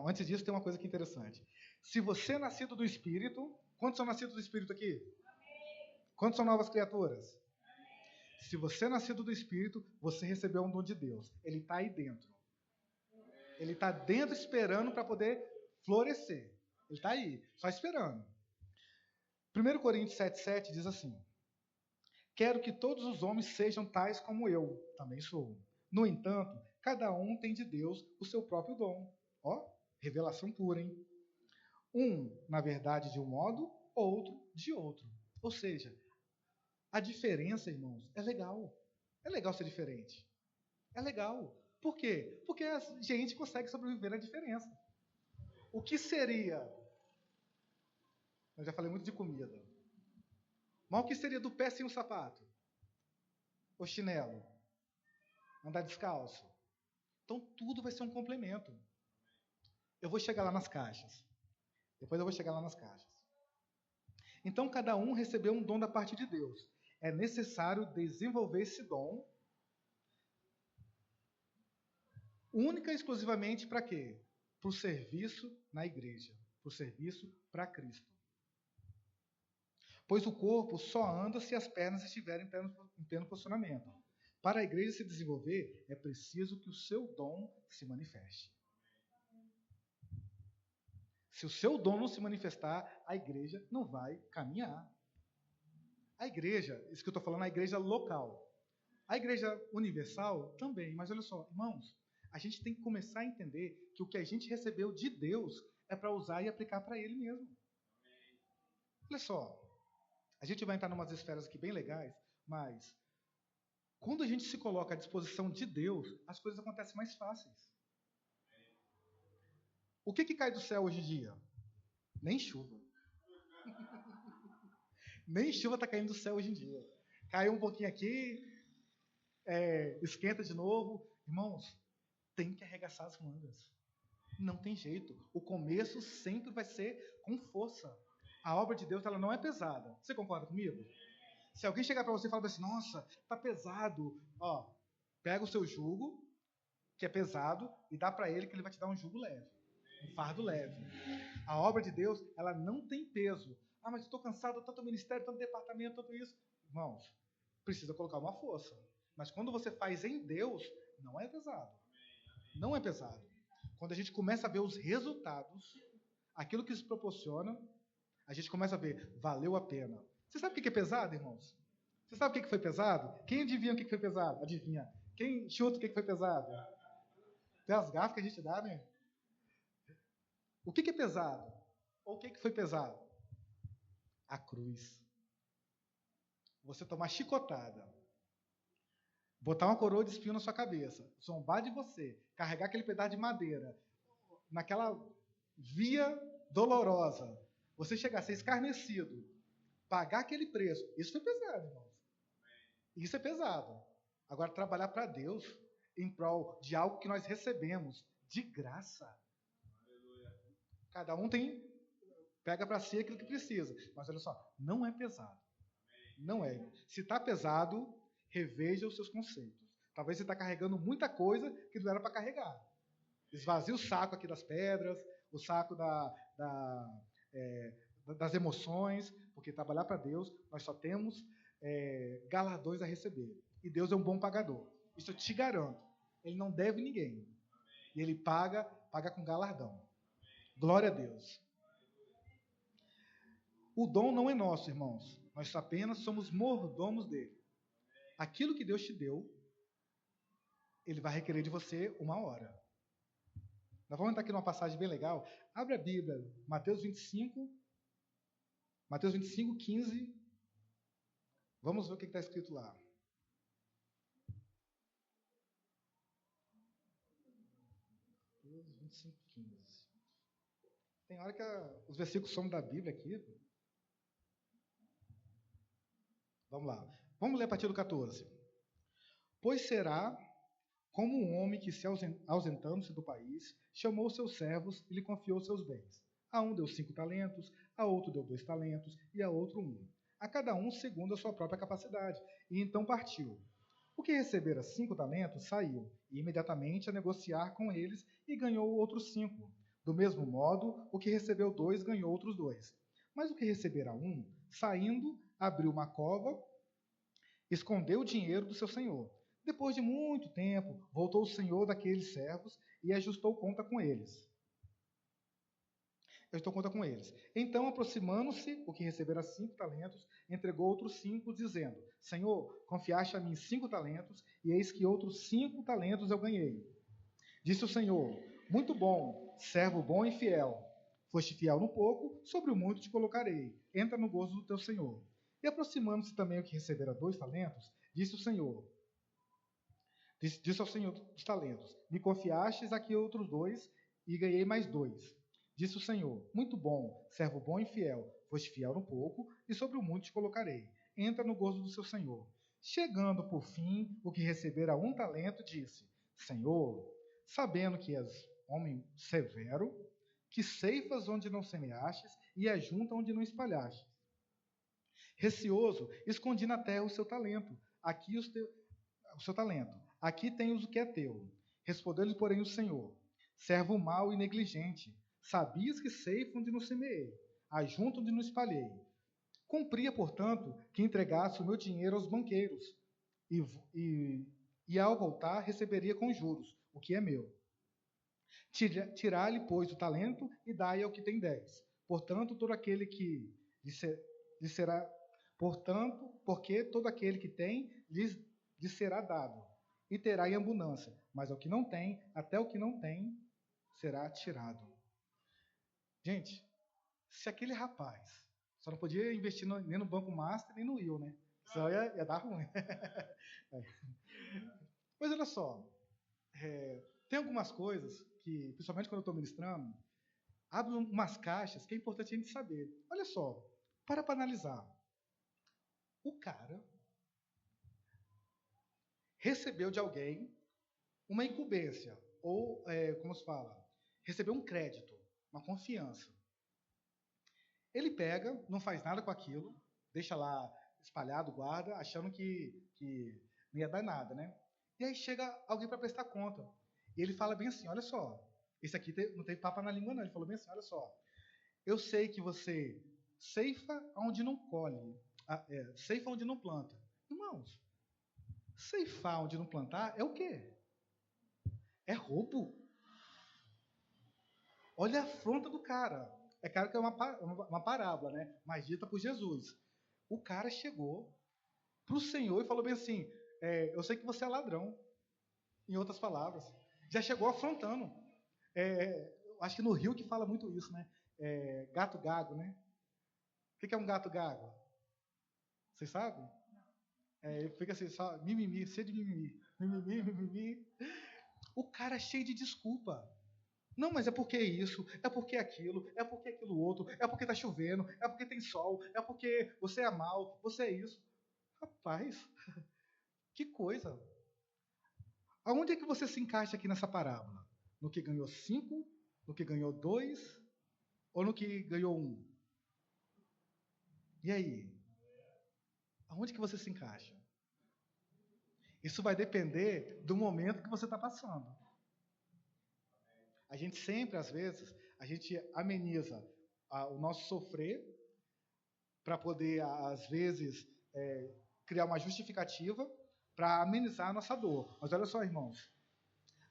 Antes disso tem uma coisa que é interessante. Se você é nascido do Espírito, quantos são nascidos do Espírito aqui? Quantos são novas criaturas? Se você é nascido do Espírito, você recebeu um dom de Deus. Ele está aí dentro. Ele está dentro esperando para poder florescer. Ele está aí, só esperando. 1 Coríntios 7,7 diz assim: quero que todos os homens sejam tais como eu também sou. No entanto, cada um tem de Deus o seu próprio dom. Revelação pura, hein? Um, na verdade, de um modo, outro de outro. Ou seja, a diferença, irmãos, é legal. É legal ser diferente. É legal. Por quê? Porque a gente consegue sobreviver à diferença. O que seria... Eu já falei muito de comida. Mas o que seria do pé sem o sapato? O chinelo? Andar descalço? Então tudo vai ser um complemento. Eu vou chegar lá nas caixas. Depois eu vou chegar lá nas caixas. Então cada um recebeu um dom da parte de Deus. É necessário desenvolver esse dom única e exclusivamente para quê? Para o serviço na igreja. Para o serviço para Cristo. Pois o corpo só anda se as pernas estiverem em pleno funcionamento. Para a igreja se desenvolver, é preciso que o seu dom se manifeste. Se o seu dom não se manifestar, a igreja não vai caminhar. A igreja, isso que eu estou falando, a igreja local. A igreja universal também, mas olha só, irmãos, a gente tem que começar a entender que o que a gente recebeu de Deus é para usar e aplicar para Ele mesmo. Olha só, a gente vai entrar em umas esferas aqui bem legais, mas quando a gente se coloca à disposição de Deus, as coisas acontecem mais fáceis. O que cai do céu hoje em dia? Nem chuva. Nem chuva está caindo do céu hoje em dia. Caiu um pouquinho aqui, esquenta de novo. Irmãos, tem que arregaçar as mangas. Não tem jeito. O começo sempre vai ser com força. A obra de Deus ela não é pesada. Você concorda comigo? Se alguém chegar para você e falar assim, nossa, tá pesado. Pega o seu jugo, que é pesado, e dá para ele que ele vai te dar um jugo leve. Um fardo leve. A obra de Deus, ela não tem peso. Mas eu estou cansado, tanto ministério, tanto departamento, tanto isso. Irmãos, precisa colocar uma força. Mas quando você faz em Deus, não é pesado. Não é pesado. Quando a gente começa a ver os resultados, aquilo que isso proporciona, a gente começa a ver, valeu a pena. Você sabe o que é pesado, irmãos? Você sabe o que foi pesado? Quem adivinha o que foi pesado? Adivinha. Quem chuta o que foi pesado? Tem as gafas que a gente dá, né? O que é pesado? Ou o que foi pesado? A cruz. Você tomar chicotada. Botar uma coroa de espinho na sua cabeça. Zombar de você. Carregar aquele pedaço de madeira. Naquela via dolorosa. Você chegar a ser escarnecido. Pagar aquele preço. Isso foi pesado, irmãos. Isso é pesado. Agora, trabalhar para Deus em prol de algo que nós recebemos de graça. Cada um pega para si aquilo que precisa. Mas olha só, não é pesado. Não é. Se está pesado, reveja os seus conceitos. Talvez você está carregando muita coisa que não era para carregar. Esvazia o saco aqui das pedras, o saco das emoções, porque trabalhar para Deus, nós só temos galardões a receber. E Deus é um bom pagador. Isso eu te garanto. Ele não deve ninguém. E Ele paga com galardão. Glória a Deus. O dom não é nosso, irmãos. Nós apenas somos mordomos dele. Aquilo que Deus te deu, Ele vai requerer de você uma hora. Nós vamos entrar aqui numa passagem bem legal. Abre a Bíblia, Mateus 25, 15. Vamos ver o que está escrito lá. Mateus 25, 15. Tem hora que os versículos somos da Bíblia aqui. Vamos lá. Vamos ler a partir do 14. Pois será como um homem que, se ausentando-se do país, chamou seus servos e lhe confiou seus bens. A um deu 5 talentos, a outro deu 2 talentos e a outro 1. A cada um segundo a sua própria capacidade. E então partiu. O que recebera 5 talentos saiu, e imediatamente a negociar com eles, e ganhou outros 5. Do mesmo modo, o que recebeu 2 ganhou outros 2. Mas o que recebera 1, saindo, abriu uma cova, escondeu o dinheiro do seu senhor. Depois de muito tempo, voltou o senhor daqueles servos e ajustou conta com eles. Então, aproximando-se, o que recebera 5 talentos, entregou outros 5, dizendo: Senhor, confiaste a mim 5 talentos, e eis que outros 5 talentos eu ganhei. Disse o Senhor: Muito bom, servo bom e fiel. Foste fiel no pouco, sobre o muito te colocarei. Entra no gozo do teu Senhor. E aproximando-se também o que recebera 2 talentos, disse ao Senhor dos talentos: Me confiastes aqui outros 2, e ganhei mais 2. Disse o Senhor: Muito bom, servo bom e fiel. Foste fiel no pouco, e sobre o muito te colocarei. Entra no gozo do seu Senhor. Chegando, por fim, o que recebera 1 talento, disse: Senhor, sabendo que és homem severo, que ceifas onde não semeastes e ajunta onde não espalhastes. Receoso, escondi na terra o seu talento. Aqui tens o que é teu. Respondeu-lhe, porém, o Senhor: Servo mau e negligente, sabias que ceifa onde não semeei, ajunto onde não espalhei. Cumpria, portanto, que entregasse o meu dinheiro aos banqueiros, e ao voltar receberia com juros o que é meu. Tirai-lhe, pois, o talento e dai ao que tem 10. Portanto, porque todo aquele que tem lhe será dado, e terá em abundância. Mas ao que não tem, até o que não tem, será tirado. Gente, se aquele rapaz só não podia investir nem no Banco Master, nem no Will, né? Senão ia dar ruim. Mas olha só, tem algumas coisas que, principalmente quando eu estou ministrando, abre umas caixas que é importante a gente saber. Olha só, para analisar. O cara recebeu de alguém uma incumbência, ou, como se fala, recebeu um crédito, uma confiança. Ele pega, não faz nada com aquilo, deixa lá espalhado, guarda, achando que não ia dar nada, né? E aí chega alguém para prestar conta. E ele fala bem assim: olha só, esse aqui não teve papo na língua, não. Ele falou bem assim: olha só, eu sei que você ceifa onde não colhe, ceifa onde não planta. Irmãos, ceifar onde não plantar é o quê? É roubo. Olha a afronta do cara. É claro que é uma parábola, né? Mas dita por Jesus. O cara chegou para o Senhor e falou bem assim: eu sei que você é ladrão. Em outras palavras, já chegou afrontando. Acho que no Rio que fala muito isso, né? Gato gago, né? O que é um gato gago? Vocês sabem? Fica assim, só mimimi, cheio de mimimi. Mimimi. O cara é cheio de desculpa. Não, mas é porque isso, é porque aquilo outro, é porque está chovendo, é porque tem sol, é porque você é mal, você é isso. Rapaz, que coisa. Aonde é que você se encaixa aqui nessa parábola? No que ganhou 5, no que ganhou 2 ou no que ganhou 1? E aí? Aonde que você se encaixa? Isso vai depender do momento que você está passando. A gente sempre, às vezes, a gente ameniza o nosso sofrer para poder, às vezes, criar uma justificativa para amenizar a nossa dor. Mas olha só, irmãos,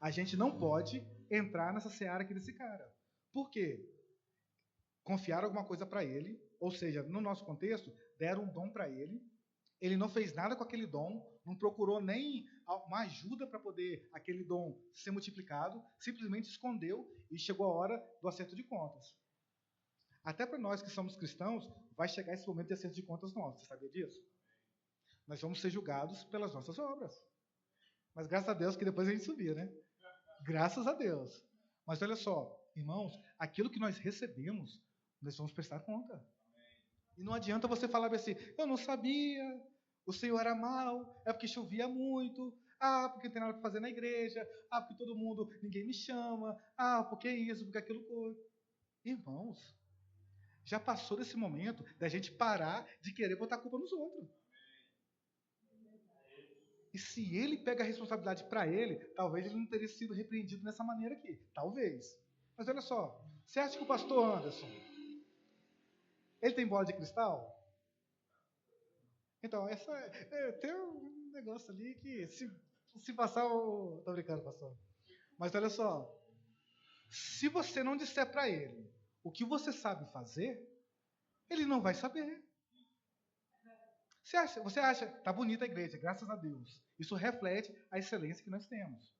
a gente não pode entrar nessa seara aqui desse cara. Por quê? Confiaram alguma coisa para ele, ou seja, no nosso contexto, deram um dom para ele, ele não fez nada com aquele dom, não procurou nem uma ajuda para poder aquele dom ser multiplicado, simplesmente escondeu e chegou a hora do acerto de contas. Até para nós que somos cristãos, vai chegar esse momento de acerto de contas nosso, você sabia disso? Nós vamos ser julgados pelas nossas obras. Mas graças a Deus que depois a gente subia, né? Graças a Deus. Mas olha só, irmãos, aquilo que nós recebemos, nós vamos prestar conta. E não adianta você falar assim, eu não sabia, o Senhor era mau, é porque chovia muito, porque não tem nada para fazer na igreja, porque todo mundo, ninguém me chama, porque isso, porque aquilo. Irmãos, já passou desse momento da gente parar de querer botar a culpa nos outros. E se ele pega a responsabilidade para ele, talvez ele não teria sido repreendido dessa maneira aqui. Talvez. Mas olha só, você acha que o pastor Anderson, ele tem bola de cristal? Então, tem um negócio ali que se passar o... Tô brincando, pastor. Mas olha só, se você não disser para ele o que você sabe fazer, ele não vai saber. Você acha, tá bonita a igreja, graças a Deus. Isso reflete a excelência que nós temos.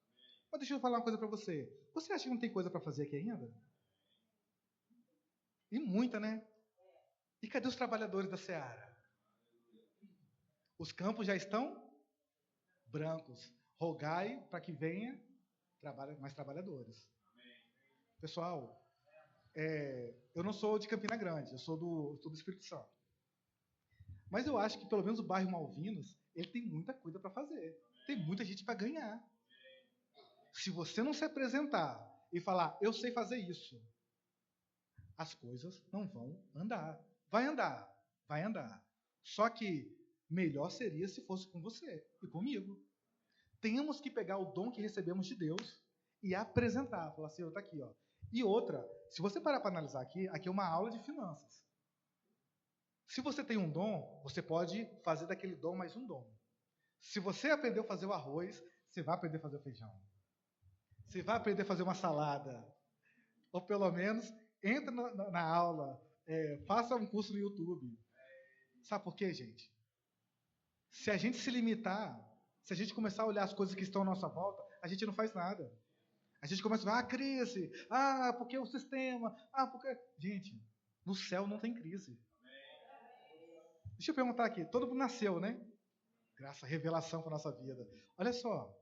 Mas deixa eu falar uma coisa para você. Você acha que não tem coisa para fazer aqui ainda? E muita, né? E cadê os trabalhadores da seara? Os campos já estão brancos. Rogai para que venha mais trabalhadores. Pessoal, eu não sou de Campina Grande, eu sou do Espírito Santo. Mas eu acho que pelo menos o bairro Malvinas, ele tem muita coisa para fazer. Tem muita gente para ganhar. Se você não se apresentar e falar, eu sei fazer isso, as coisas não vão andar. Vai andar. Só que melhor seria se fosse com você e comigo. Temos que pegar o dom que recebemos de Deus e apresentar. Falar assim, está aqui, ó. E outra, se você parar para analisar aqui é uma aula de finanças. Se você tem um dom, você pode fazer daquele dom mais um dom. Se você aprendeu a fazer o arroz, você vai aprender a fazer o feijão. Você vai aprender a fazer uma salada. Ou pelo menos, entra na aula, faça um curso no YouTube. Sabe por quê, gente? Se a gente se limitar, se a gente começar a olhar as coisas que estão à nossa volta, a gente não faz nada. A gente começa a falar, crise, porque o sistema, porque... Gente, no céu não tem crise. Deixa eu perguntar aqui, todo mundo nasceu, né? Graças à revelação para a nossa vida. Olha só,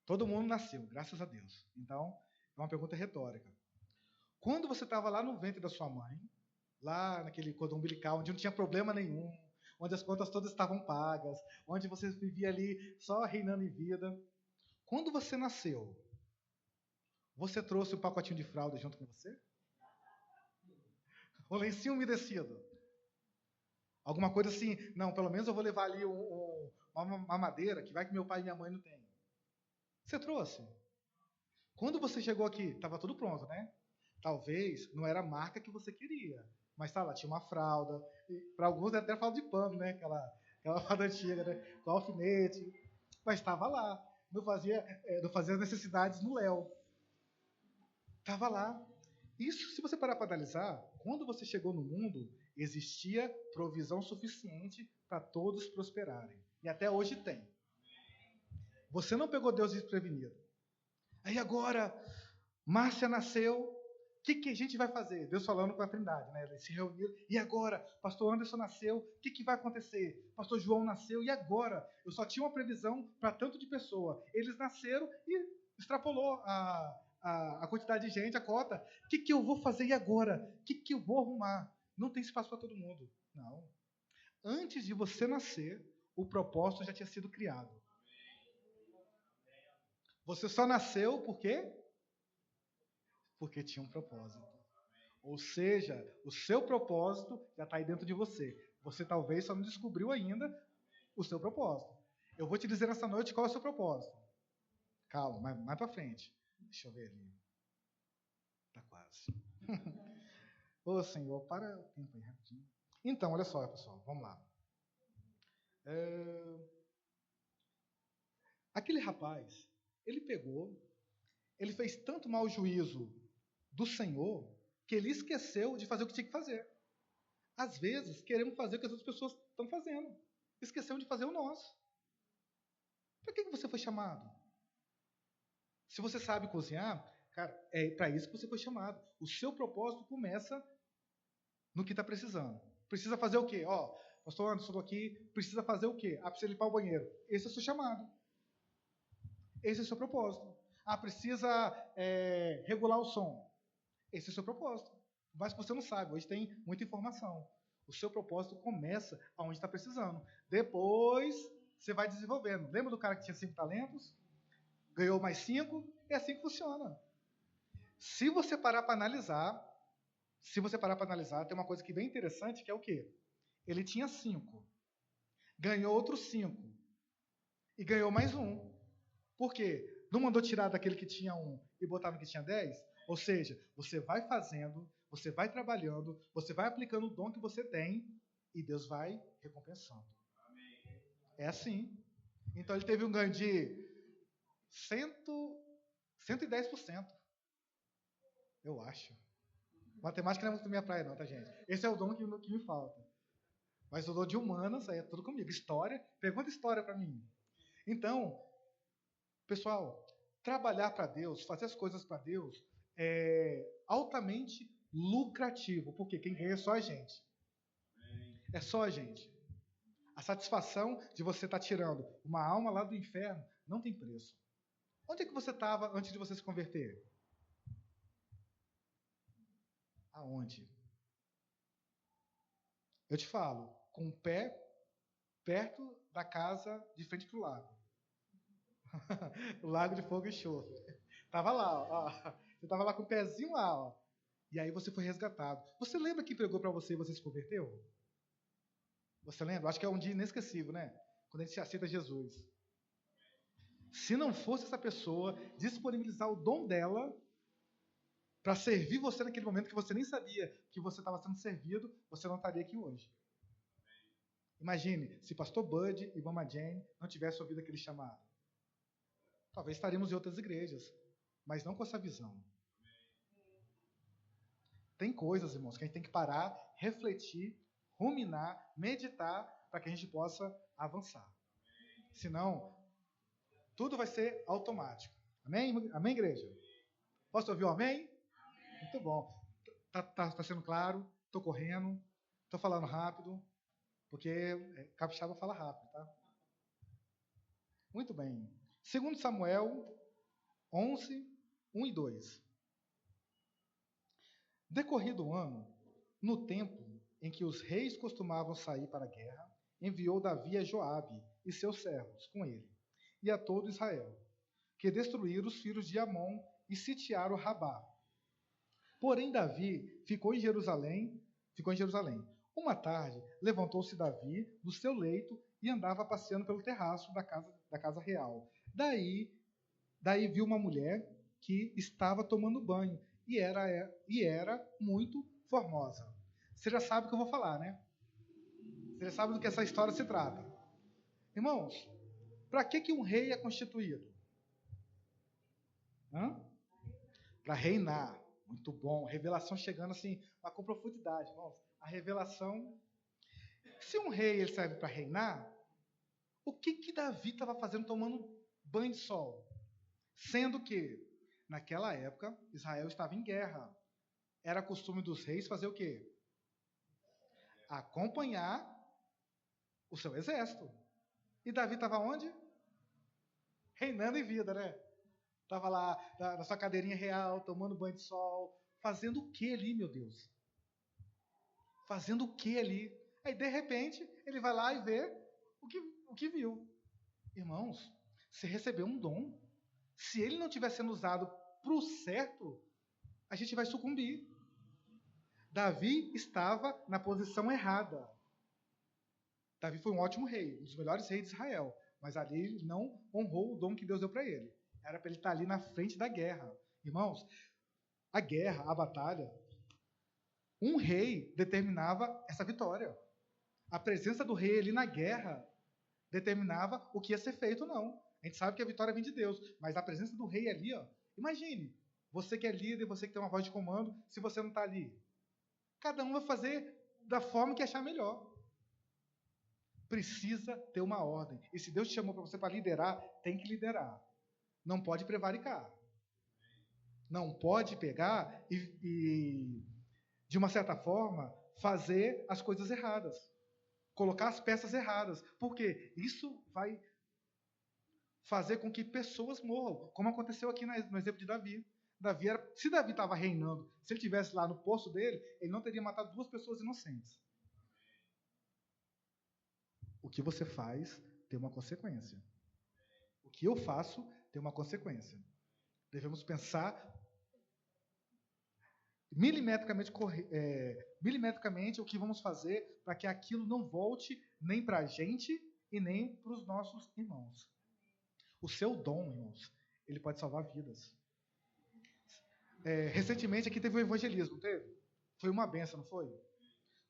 todo mundo nasceu, graças a Deus. Então, é uma pergunta retórica. Quando você estava lá no ventre da sua mãe, lá naquele cordão umbilical, onde não tinha problema nenhum, onde as contas todas estavam pagas, onde você vivia ali só reinando em vida, quando você nasceu, você trouxe um pacotinho de fralda junto com você? O lencinho umedecido? Alguma coisa assim, não, pelo menos eu vou levar ali uma madeira que vai que meu pai e minha mãe não têm. Você trouxe. Quando você chegou aqui, estava tudo pronto, né? Talvez não era a marca que você queria, mas tá lá, tinha uma fralda. Para alguns até fralda de pano, né? Aquela fralda antiga, né? Com alfinete. Mas estava lá. Não fazia as necessidades no Léo. Estava lá. Isso, se você parar para analisar, quando você chegou no mundo, existia provisão suficiente para todos prosperarem. E até hoje tem. Você não pegou Deus desprevenido. Aí agora, Márcia nasceu, o que a gente vai fazer? Deus falando com a Trindade, né? Eles se reuniram. E agora? Pastor Anderson nasceu, o que vai acontecer? Pastor João nasceu, e agora? Eu só tinha uma previsão para tanto de pessoa. Eles nasceram e extrapolou a quantidade de gente, a cota. O que eu vou fazer e agora? O que eu vou arrumar? Não tem espaço para todo mundo. Não. Antes de você nascer, o propósito já tinha sido criado. Você só nasceu por quê? Porque tinha um propósito. Ou seja, o seu propósito já está aí dentro de você. Você talvez só não descobriu ainda o seu propósito. Eu vou te dizer nessa noite qual é o seu propósito. Calma, mais para frente. Deixa eu ver ali. Tá quase. Ô Senhor, para o tempo aí rapidinho. Então, olha só, pessoal, vamos lá. Aquele rapaz, ele fez tanto mau juízo do Senhor, que ele esqueceu de fazer o que tinha que fazer. Às vezes, queremos fazer o que as outras pessoas estão fazendo. Esquecemos de fazer o nosso. Para que você foi chamado? Se você sabe cozinhar, cara, é para isso que você foi chamado. O seu propósito começa no que está precisando. Precisa fazer o quê? Ó, pastor Anderson, estou aqui, precisa fazer o quê? Precisa limpar o banheiro. Esse é o seu chamado. Esse é o seu propósito. Precisa regular o som. Esse é o seu propósito. Mas você não sabe, hoje tem muita informação. O seu propósito começa aonde está precisando. Depois, você vai desenvolvendo. Lembra do cara que tinha 5 talentos? Ganhou mais 5? É assim que funciona. Se você parar para analisar, tem uma coisa que é bem interessante, que é o quê? Ele tinha 5. Ganhou outros 5. E ganhou mais 1. Por quê? Não mandou tirar daquele que tinha 1 e botar no que tinha 10? Ou seja, você vai fazendo, você vai trabalhando, você vai aplicando o dom que você tem e Deus vai recompensando. É assim. Então ele teve um ganho de 110%. Eu acho. Matemática não é muito minha praia não, tá, gente? Esse é o dom que me falta. Mas o dom de humanas, aí é tudo comigo. História, pergunta história para mim. Então, pessoal, trabalhar para Deus, fazer as coisas para Deus é altamente lucrativo. Porque quem ganha é só a gente. É só a gente. A satisfação de você estar tirando uma alma lá do inferno não tem preço. Onde é que você estava antes de você se converter? Aonde? Eu te falo, com o pé perto da casa de frente para o lago. O lago de fogo e enxofre. Estava lá, ó. Você estava lá com o pezinho lá, ó. E aí você foi resgatado. Você lembra quem pregou para você e você se converteu? Você lembra? Acho que é um dia inesquecível, né? Quando a gente aceita Jesus. Se não fosse essa pessoa disponibilizar o dom dela para servir você naquele momento que você nem sabia que você estava sendo servido, você não estaria aqui hoje. Imagine, se pastor Bud e Mama Jane não tivessem ouvido aquele chamado. Talvez estaríamos em outras igrejas, mas não com essa visão. Tem coisas, irmãos, que a gente tem que parar, refletir, ruminar, meditar, para que a gente possa avançar. Senão, tudo vai ser automático. Amém? Amém, igreja? Posso ouvir o amém? Muito bom. Tá sendo claro? Estou correndo. Estou falando rápido. Porque capixaba fala rápido, tá? Muito bem. 2 Samuel 11, 1 e 2. Decorrido o ano, no tempo em que os reis costumavam sair para a guerra, enviou Davi a Joabe e seus servos com ele, e a todo Israel, que destruíram os filhos de Amon e sitiaram Rabá. Porém, Davi ficou em Jerusalém. Uma tarde, levantou-se Davi do seu leito e andava passeando pelo terraço da casa real. Daí viu uma mulher que estava tomando banho e era muito formosa. Você já sabe o que eu vou falar, né? Você já sabe do que essa história se trata. Irmãos, para que um rei é constituído? Para reinar. Muito bom. Revelação chegando assim, mas com profundidade, irmãos. A revelação. Se um rei ele serve para reinar, o que Davi estava fazendo tomando banho de sol? Sendo que, naquela época, Israel estava em guerra. Era costume dos reis fazer o quê? Acompanhar o seu exército. E Davi estava onde? Reinando em vida, né? Estava lá na sua cadeirinha real, tomando banho de sol. Fazendo o que ali, meu Deus? Fazendo o que ali? Aí, de repente, ele vai lá e vê o que viu. Irmãos, você recebeu um dom. Se ele não estiver sendo usado para o certo, a gente vai sucumbir. Davi estava na posição errada. Davi foi um ótimo rei, um dos melhores reis de Israel. Mas ali ele não honrou o dom que Deus deu para ele. Era para ele estar ali na frente da guerra. Irmãos, a guerra, a batalha, um rei determinava essa vitória. A presença do rei ali na guerra determinava o que ia ser feito ou não. A gente sabe que a vitória vem de Deus, mas a presença do rei ali, ó, imagine, você que é líder, você que tem uma voz de comando, se você não está ali. Cada um vai fazer da forma que achar melhor. Precisa ter uma ordem. E se Deus te chamou para você para liderar, tem que liderar. Não pode prevaricar. Não pode pegar e de uma certa forma, fazer as coisas erradas. Colocar as peças erradas. Porque isso vai fazer com que pessoas morram. Como aconteceu aqui no exemplo de Davi. Se Davi estava reinando, se ele estivesse lá no posto dele, ele não teria matado 2 pessoas inocentes. O que você faz tem uma consequência. O que eu faço tem uma consequência. Devemos pensar milimetricamente o que vamos fazer para que aquilo não volte nem para a gente e nem para os nossos irmãos. O seu dom, irmãos, ele pode salvar vidas. Recentemente aqui teve um evangelismo, não teve? Foi uma benção, não foi?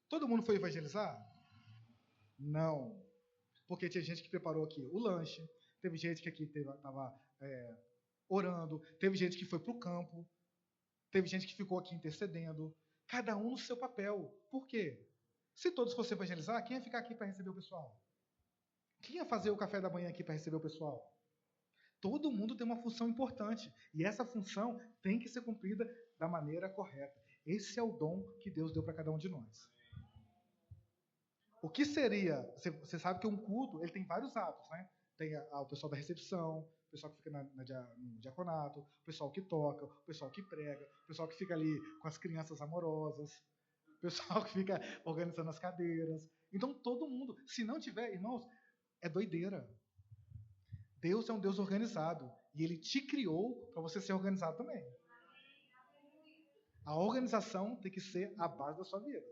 Todo mundo foi evangelizar? Não. Porque tinha gente que preparou aqui o lanche, teve gente que aqui estava orando, teve gente que foi para o campo, teve gente que ficou aqui intercedendo. Cada um no seu papel. Por quê? Se todos fossem evangelizar, quem ia ficar aqui para receber o pessoal? Quem ia fazer o café da manhã aqui para receber o pessoal? Todo mundo tem uma função importante. E essa função tem que ser cumprida da maneira correta. Esse é o dom que Deus deu para cada um de nós. O que seria... Você sabe que um culto ele tem vários atos, né? Tem o pessoal da recepção, o pessoal que fica no diaconato, o pessoal que toca, o pessoal que prega, o pessoal que fica ali com as crianças amorosas, o pessoal que fica organizando as cadeiras. Então, todo mundo... Se não tiver, irmãos, é doideira. Deus é um Deus organizado. E Ele te criou para você ser organizado também. A organização tem que ser a base da sua vida.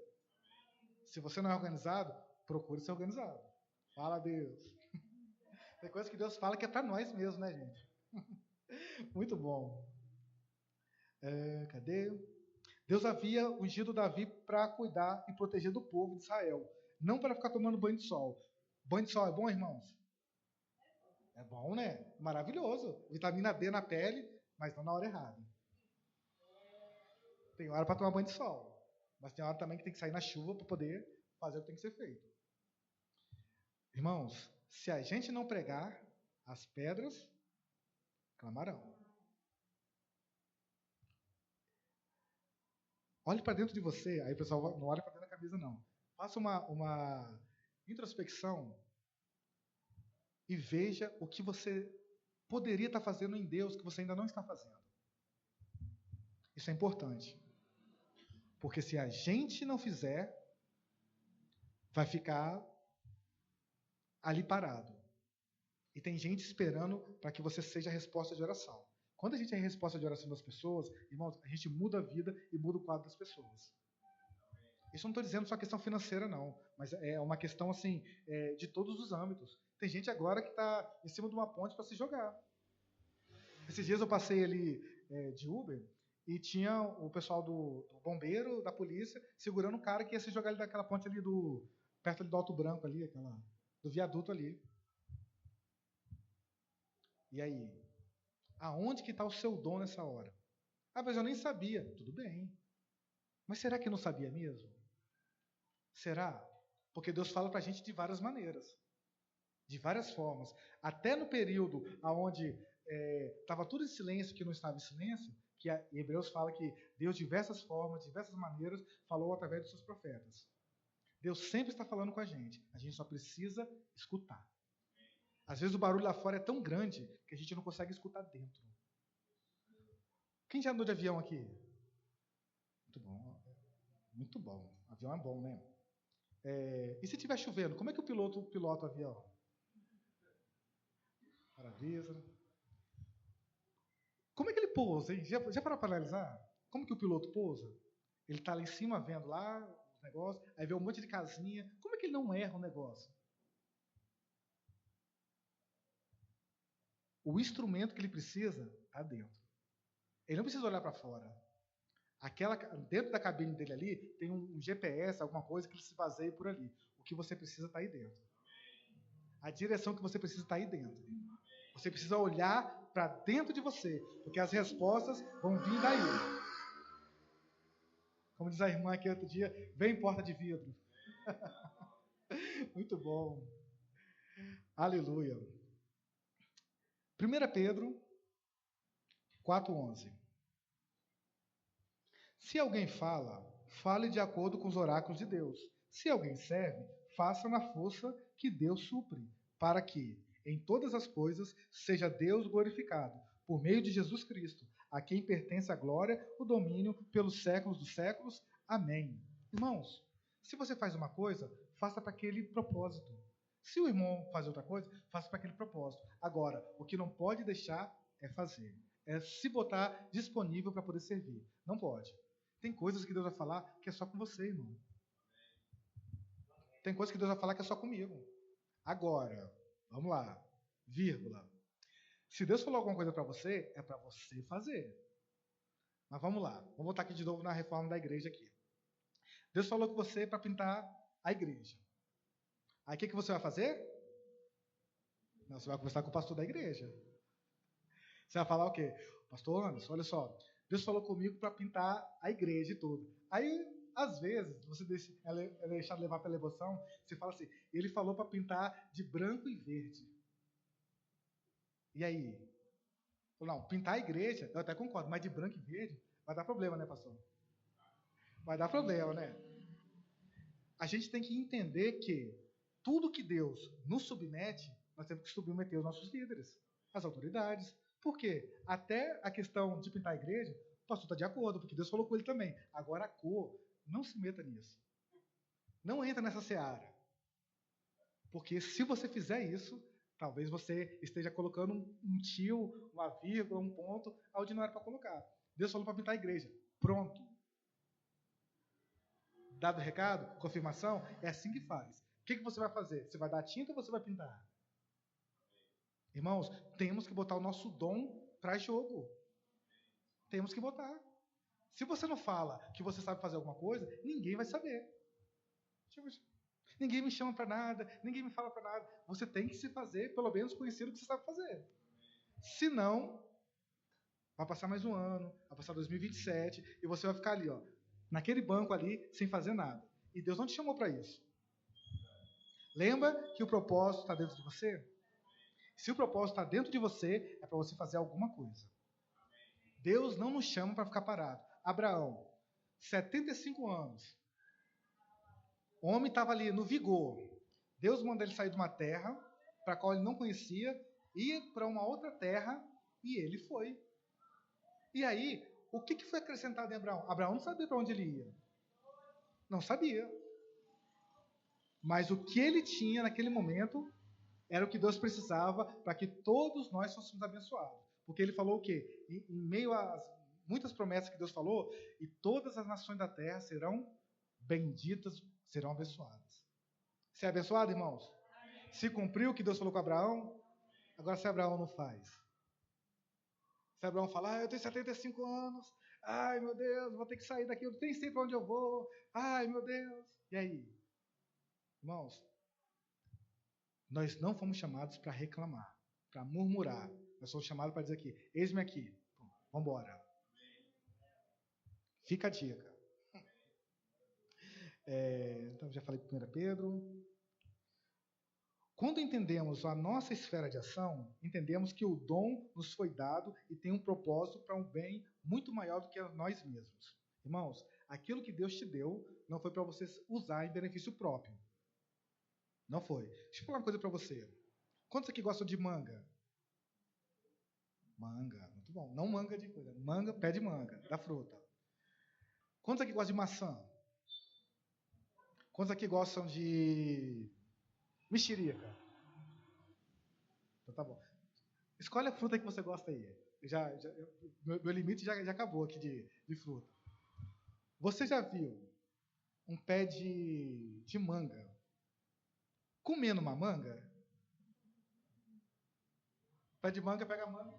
Se você não é organizado, procure ser organizado. Fala a Deus. Tem coisa que Deus fala que é para nós mesmo, né, gente? Muito bom. Cadê? Deus havia ungido Davi para cuidar e proteger do povo de Israel. Não para ficar tomando banho de sol. Banho de sol é bom, irmãos? É bom, né? Maravilhoso. Vitamina D na pele, mas não na hora errada. Tem hora para tomar banho de sol. Mas tem hora também que tem que sair na chuva para poder fazer o que tem que ser feito. Irmãos, se a gente não pregar, as pedras clamarão. Olhe para dentro de você. Aí, pessoal, não olhe para dentro da camisa, não. Faça uma introspecção e veja o que você poderia estar fazendo em Deus que você ainda não está fazendo. Isso é importante. Porque se a gente não fizer, vai ficar ali parado. E tem gente esperando para que você seja a resposta de oração. Quando a gente é a resposta de oração das pessoas, irmãos, a gente muda a vida e muda o quadro das pessoas. Isso não estou dizendo só questão financeira, não. Mas é uma questão assim, de todos os âmbitos. Tem gente agora que está em cima de uma ponte para se jogar. Esses dias eu passei ali de Uber e tinha o pessoal do bombeiro, da polícia, segurando um cara que ia se jogar ali daquela ponte ali perto ali do Alto Branco, ali, do viaduto ali. E aí? Aonde que está o seu dom nessa hora? Ah, mas eu nem sabia. Tudo bem. Mas será que não sabia mesmo? Será? Porque Deus fala para a gente de várias maneiras. De várias formas. Até no período onde estava tudo em silêncio, que não estava em silêncio, que Hebreus fala que Deus, de diversas formas, de diversas maneiras, falou através dos seus profetas. Deus sempre está falando com a gente só precisa escutar. Às vezes o barulho lá fora é tão grande que a gente não consegue escutar dentro. Quem já andou de avião aqui? Muito bom. Muito bom. Avião é bom, né? E se estiver chovendo, como é que o piloto pilota o avião? Para-brisa. Como é que ele pousa, hein? Já parou para analisar? Como que o piloto pousa? Ele está lá em cima vendo lá os negócios, aí vê um monte de casinha. Como é que ele não erra o negócio? o instrumento que ele precisa está dentro. Ele não precisa olhar para fora. Dentro da cabine dele ali, tem um GPS, alguma coisa que ele se baseia por ali. O que você precisa está aí dentro. A direção que você precisa está aí dentro. Você precisa olhar para dentro de você, porque as respostas vão vir daí. Como diz a irmã aqui outro dia, vem porta de vidro. Muito bom. Aleluia. 1 Pedro 4,11. Se alguém fala, fale de acordo com os oráculos de Deus. Se alguém serve, faça na força que Deus supre, para que, em todas as coisas, seja Deus glorificado, por meio de Jesus Cristo, a quem pertence a glória, o domínio, pelos séculos dos séculos. Amém. Irmãos, se você faz uma coisa, faça para aquele propósito. Se o irmão faz outra coisa, faça para aquele propósito. Agora, o que não pode deixar é fazer. É se botar disponível para poder servir. Não pode. Tem coisas que Deus vai falar que é só com você, irmão. Tem coisas que Deus vai falar que é só comigo. Agora, vamos lá. Vírgula. Se Deus falou alguma coisa para você, é para você fazer. Mas vamos lá. Vamos voltar aqui de novo na reforma da igreja aqui. Deus falou com você para pintar a igreja. Aí o que você vai fazer? Não, você vai conversar com o pastor da igreja. Você vai falar o quê? Pastor Anderson, olha só. Deus falou comigo para pintar a igreja e tudo. Aí, às vezes, você é deixado levar pela emoção, você fala assim, ele falou para pintar de branco e verde. E aí? Não, pintar a igreja, eu até concordo, mas de branco e verde vai dar problema, né, pastor? Vai dar problema, né? A gente tem que entender que tudo que Deus nos submete, nós temos que submeter os nossos líderes, as autoridades. Por quê? Até a questão de pintar a igreja, o pastor está de acordo, porque Deus falou com ele também. Agora a cor, não se meta nisso. Não entra nessa seara. Porque se você fizer isso, talvez você esteja colocando um tio, uma vírgula, um ponto, onde não era para colocar. Deus falou para pintar a igreja. Pronto. Dado o recado, confirmação, é assim que faz. O que você vai fazer? Você vai dar tinta ou você vai pintar? Irmãos, temos que botar o nosso dom para jogo. Temos que botar. Se você não fala que você sabe fazer alguma coisa, ninguém vai saber. Ninguém me chama para nada, ninguém me fala para nada. Você tem que se fazer, pelo menos conhecer o que você sabe fazer. Se não, vai passar mais um ano, vai passar 2027, e você vai ficar ali, ó, naquele banco ali, sem fazer nada. E Deus não te chamou para isso. Lembra que o propósito está dentro de você? Se o propósito está dentro de você, é para você fazer alguma coisa. Deus não nos chama para ficar parado. Abraão, 75 anos. O homem estava ali no vigor. Deus manda ele sair de uma terra para a qual ele não conhecia, ir para uma outra terra, e ele foi. E aí, o que foi acrescentado em Abraão? Abraão não sabia para onde ele ia. Não sabia. Mas o que ele tinha naquele momento era o que Deus precisava para que todos nós fôssemos abençoados. Porque ele falou o quê? Em meio às muitas promessas que Deus falou, e todas as nações da terra serão benditas, serão abençoadas. Você é abençoado, irmãos? Se cumpriu o que Deus falou com Abraão, agora se Abraão não faz. Se Abraão fala, eu tenho 75 anos, ai meu Deus, vou ter que sair daqui, eu nem sei para onde eu vou, ai meu Deus. E aí? Irmãos, nós não fomos chamados para reclamar, para murmurar. Nós somos chamados para dizer aqui, eis-me aqui, vamos embora. Fica a dica. Então, já falei com 1 Pedro. Quando entendemos a nossa esfera de ação, entendemos que o dom nos foi dado e tem um propósito para um bem muito maior do que nós mesmos. Irmãos, aquilo que Deus te deu não foi para você usar em benefício próprio. Não foi. Deixa eu falar uma coisa para você. Quantos aqui gostam de manga? Manga, muito bom. Não manga de coisa. Manga, pé de manga, da fruta. Quantos aqui gostam de maçã? Quantos aqui gostam de mexerica? Então tá bom. Escolhe a fruta que você gosta aí. Meu limite já acabou aqui de fruta. Você já viu um pé de manga comendo uma manga? Pé de manga pega manga.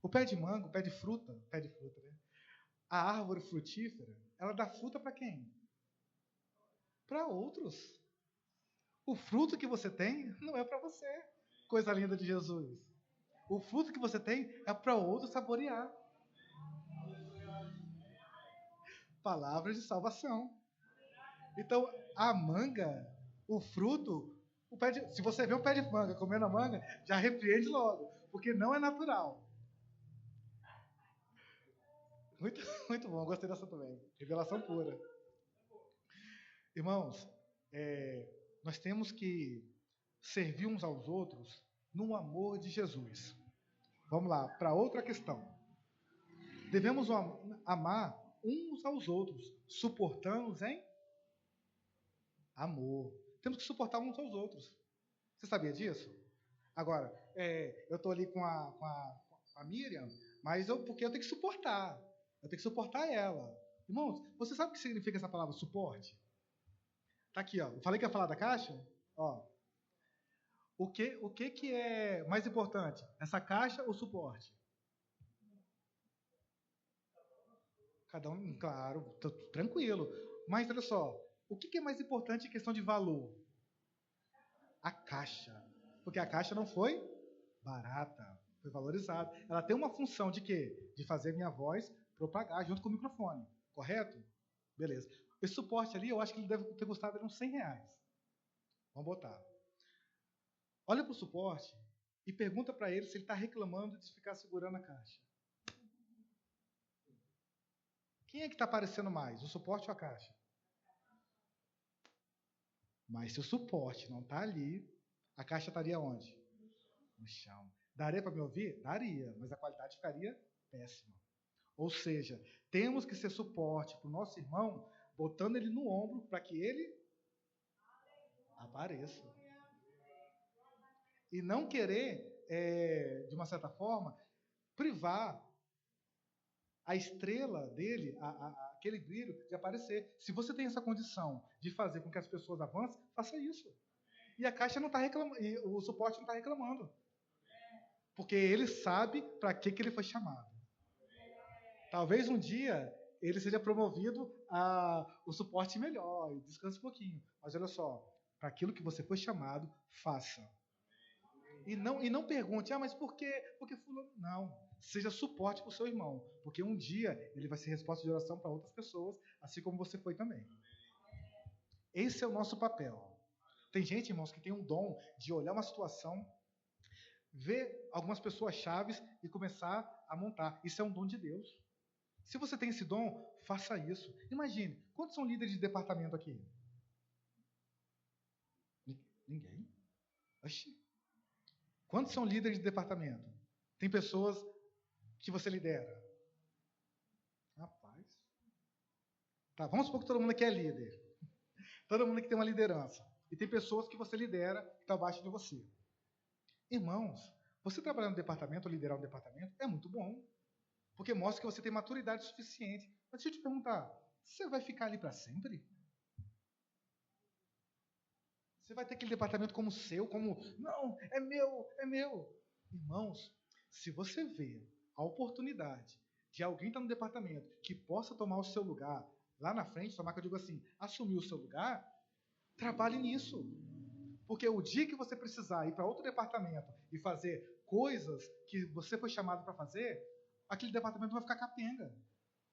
O pé de manga, o pé de fruta, né? A árvore frutífera, ela dá fruta para quem? Para outros. O fruto que você tem não é para você. Coisa linda de Jesus. O fruto que você tem é para outro saborear. Palavras de salvação. Então, a manga, o fruto, se você vê um pé de manga comendo a manga, já repreende logo, porque não é natural. Muito, muito bom, gostei dessa também. Revelação pura. Irmãos, nós temos que servir uns aos outros no amor de Jesus. Vamos lá, para outra questão. Devemos amar uns aos outros, suportando-os em amor. Temos que suportar uns aos outros. Você sabia disso? Agora, eu estou ali com a Miriam, mas porque eu tenho que suportar. Eu tenho que suportar ela. Irmãos, você sabe o que significa essa palavra suporte? Tá aqui, ó. Eu falei que ia falar da caixa? Ó. O que é mais importante? Essa caixa ou suporte? Cada um, claro, tranquilo. Mas olha só, o que é mais importante em questão de valor? A caixa. Porque a caixa não foi barata, foi valorizada. Ela tem uma função de quê? De fazer minha voz propagar junto com o microfone. Correto? Beleza. Esse suporte ali, eu acho que ele deve ter custado uns R$100. Vamos botar. Olha para o suporte e pergunta para ele se ele está reclamando de ficar segurando a caixa. Quem é que está aparecendo mais, o suporte ou a caixa? Mas se o suporte não está ali, a caixa estaria onde? No chão. Daria para me ouvir? Daria, mas a qualidade ficaria péssima. Ou seja, temos que ser suporte para o nosso irmão, botando ele no ombro para que ele apareça. E não querer, de uma certa forma, privar a estrela dele, aquele brilho, de aparecer. Se você tem essa condição de fazer com que as pessoas avancem, faça isso. E a caixa não está reclamando, e o suporte não está reclamando. Porque ele sabe para que ele foi chamado. Talvez um dia ele seja promovido o suporte melhor, e descanse um pouquinho. Mas olha só, para aquilo que você foi chamado, faça. E não pergunte, mas por quê? Porque fulano... Não, seja suporte para o seu irmão, porque um dia ele vai ser resposta de oração para outras pessoas, assim como você foi também. Esse é o nosso papel. Tem gente, irmãos, que tem um dom de olhar uma situação, ver algumas pessoas chaves e começar a montar. Isso é um dom de Deus. Se você tem esse dom, faça isso. Imagine, quantos são líderes de departamento aqui? Ninguém. Oxi. Quantos são líderes de departamento? Tem pessoas que você lidera? Rapaz. Tá, vamos supor que todo mundo aqui é líder. Todo mundo aqui tem uma liderança. E tem pessoas que você lidera que estão abaixo de você. Irmãos, você trabalhar no departamento ou liderar um departamento é muito bom. Porque mostra que você tem maturidade suficiente. Mas deixa eu te perguntar, você vai ficar ali para sempre? Você vai ter aquele departamento como seu, como, não, é meu, é meu. Irmãos, se você vê a oportunidade de alguém estar no departamento que possa tomar o seu lugar lá na frente, tomar que eu digo assim, assumir o seu lugar, trabalhe nisso. Porque o dia que você precisar ir para outro departamento e fazer coisas que você foi chamado para fazer, aquele departamento vai ficar capenga.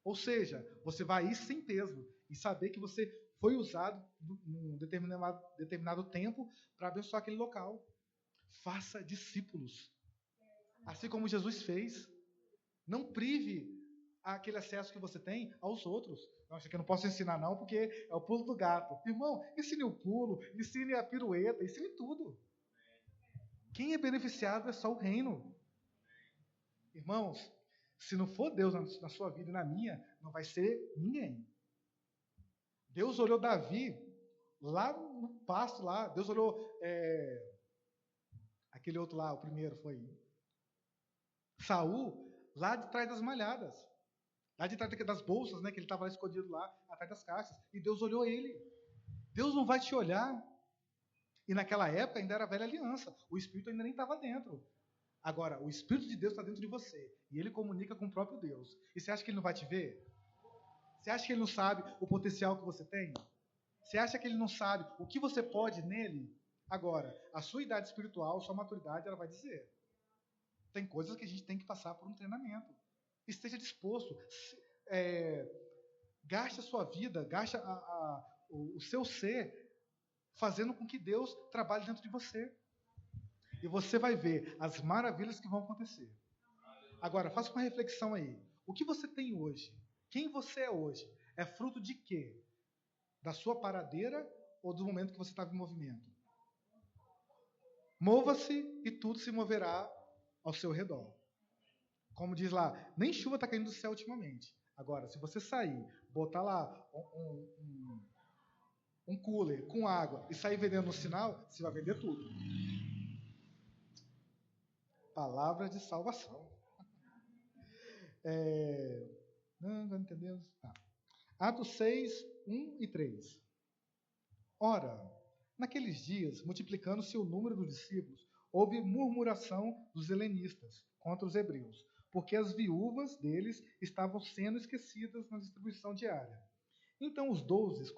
Ou seja, você vai ir sem peso e saber que você foi usado num determinado tempo para abençoar aquele local. Faça discípulos. Assim como Jesus fez. Não prive aquele acesso que você tem aos outros. Não, isso aqui eu não posso ensinar não, porque é o pulo do gato. Irmão, ensine o pulo, ensine a pirueta, ensine tudo. Quem é beneficiado é só o reino. Irmãos, se não for Deus na sua vida e na minha, não vai ser ninguém. Deus olhou Davi lá no pasto lá. Deus olhou aquele outro lá, o primeiro foi Saul, lá de trás das malhadas. Lá de trás das bolsas, né, que ele estava escondido lá, atrás das caixas. E Deus olhou ele. Deus não vai te olhar. E naquela época ainda era a velha aliança. O Espírito ainda nem estava dentro. Agora, o Espírito de Deus está dentro de você. E ele comunica com o próprio Deus. E você acha que ele não vai te ver? Você acha que ele não sabe o potencial que você tem? Você acha que ele não sabe o que você pode nele? Agora, a sua idade espiritual, sua maturidade, ela vai dizer. Tem coisas que a gente tem que passar por um treinamento. Esteja disposto. Gaste a sua vida, gaste o seu ser, fazendo com que Deus trabalhe dentro de você. E você vai ver as maravilhas que vão acontecer. Agora, faça uma reflexão aí. O que você tem hoje? Quem você é hoje? É fruto de quê? Da sua paradeira ou do momento que você estava em movimento? Mova-se e tudo se moverá ao seu redor. Como diz lá, nem chuva está caindo do céu ultimamente. Agora, se você sair, botar lá um cooler com água e sair vendendo no sinal, você vai vender tudo. Palavra de salvação. Não entendemos? Tá. Atos 6, 1 e 3. Ora, naqueles dias, multiplicando-se o número dos discípulos, houve murmuração dos helenistas contra os hebreus, porque as viúvas deles estavam sendo esquecidas na distribuição diária. Então os 12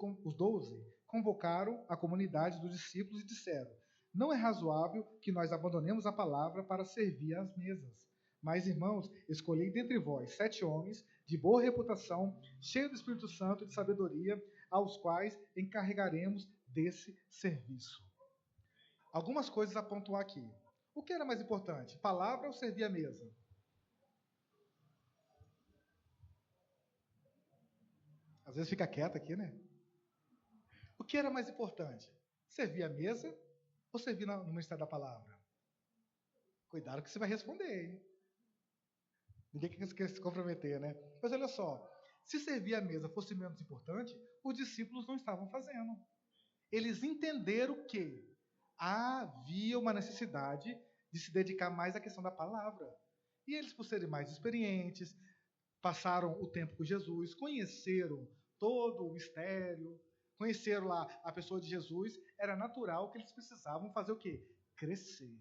convocaram a comunidade dos discípulos e disseram: não é razoável que nós abandonemos a palavra para servir às mesas. Mas, irmãos, escolhei dentre vós 7 homens de boa reputação, cheios do Espírito Santo e de sabedoria, aos quais encarregaremos desse serviço. Algumas coisas a pontuar aqui. O que era mais importante? Palavra ou servir à mesa? Às vezes fica quieto aqui, né? O que era mais importante? Servir à mesa ou servir no ministério da palavra? Cuidado que você vai responder, hein? Ninguém quer se comprometer, né? Mas olha só, se servir à mesa fosse menos importante, os discípulos não estavam fazendo. Eles entenderam que havia uma necessidade de se dedicar mais à questão da palavra. E eles, por serem mais experientes, passaram o tempo com Jesus, conheceram todo o mistério, conheceram lá a pessoa de Jesus, era natural que eles precisavam fazer o quê? Crescer.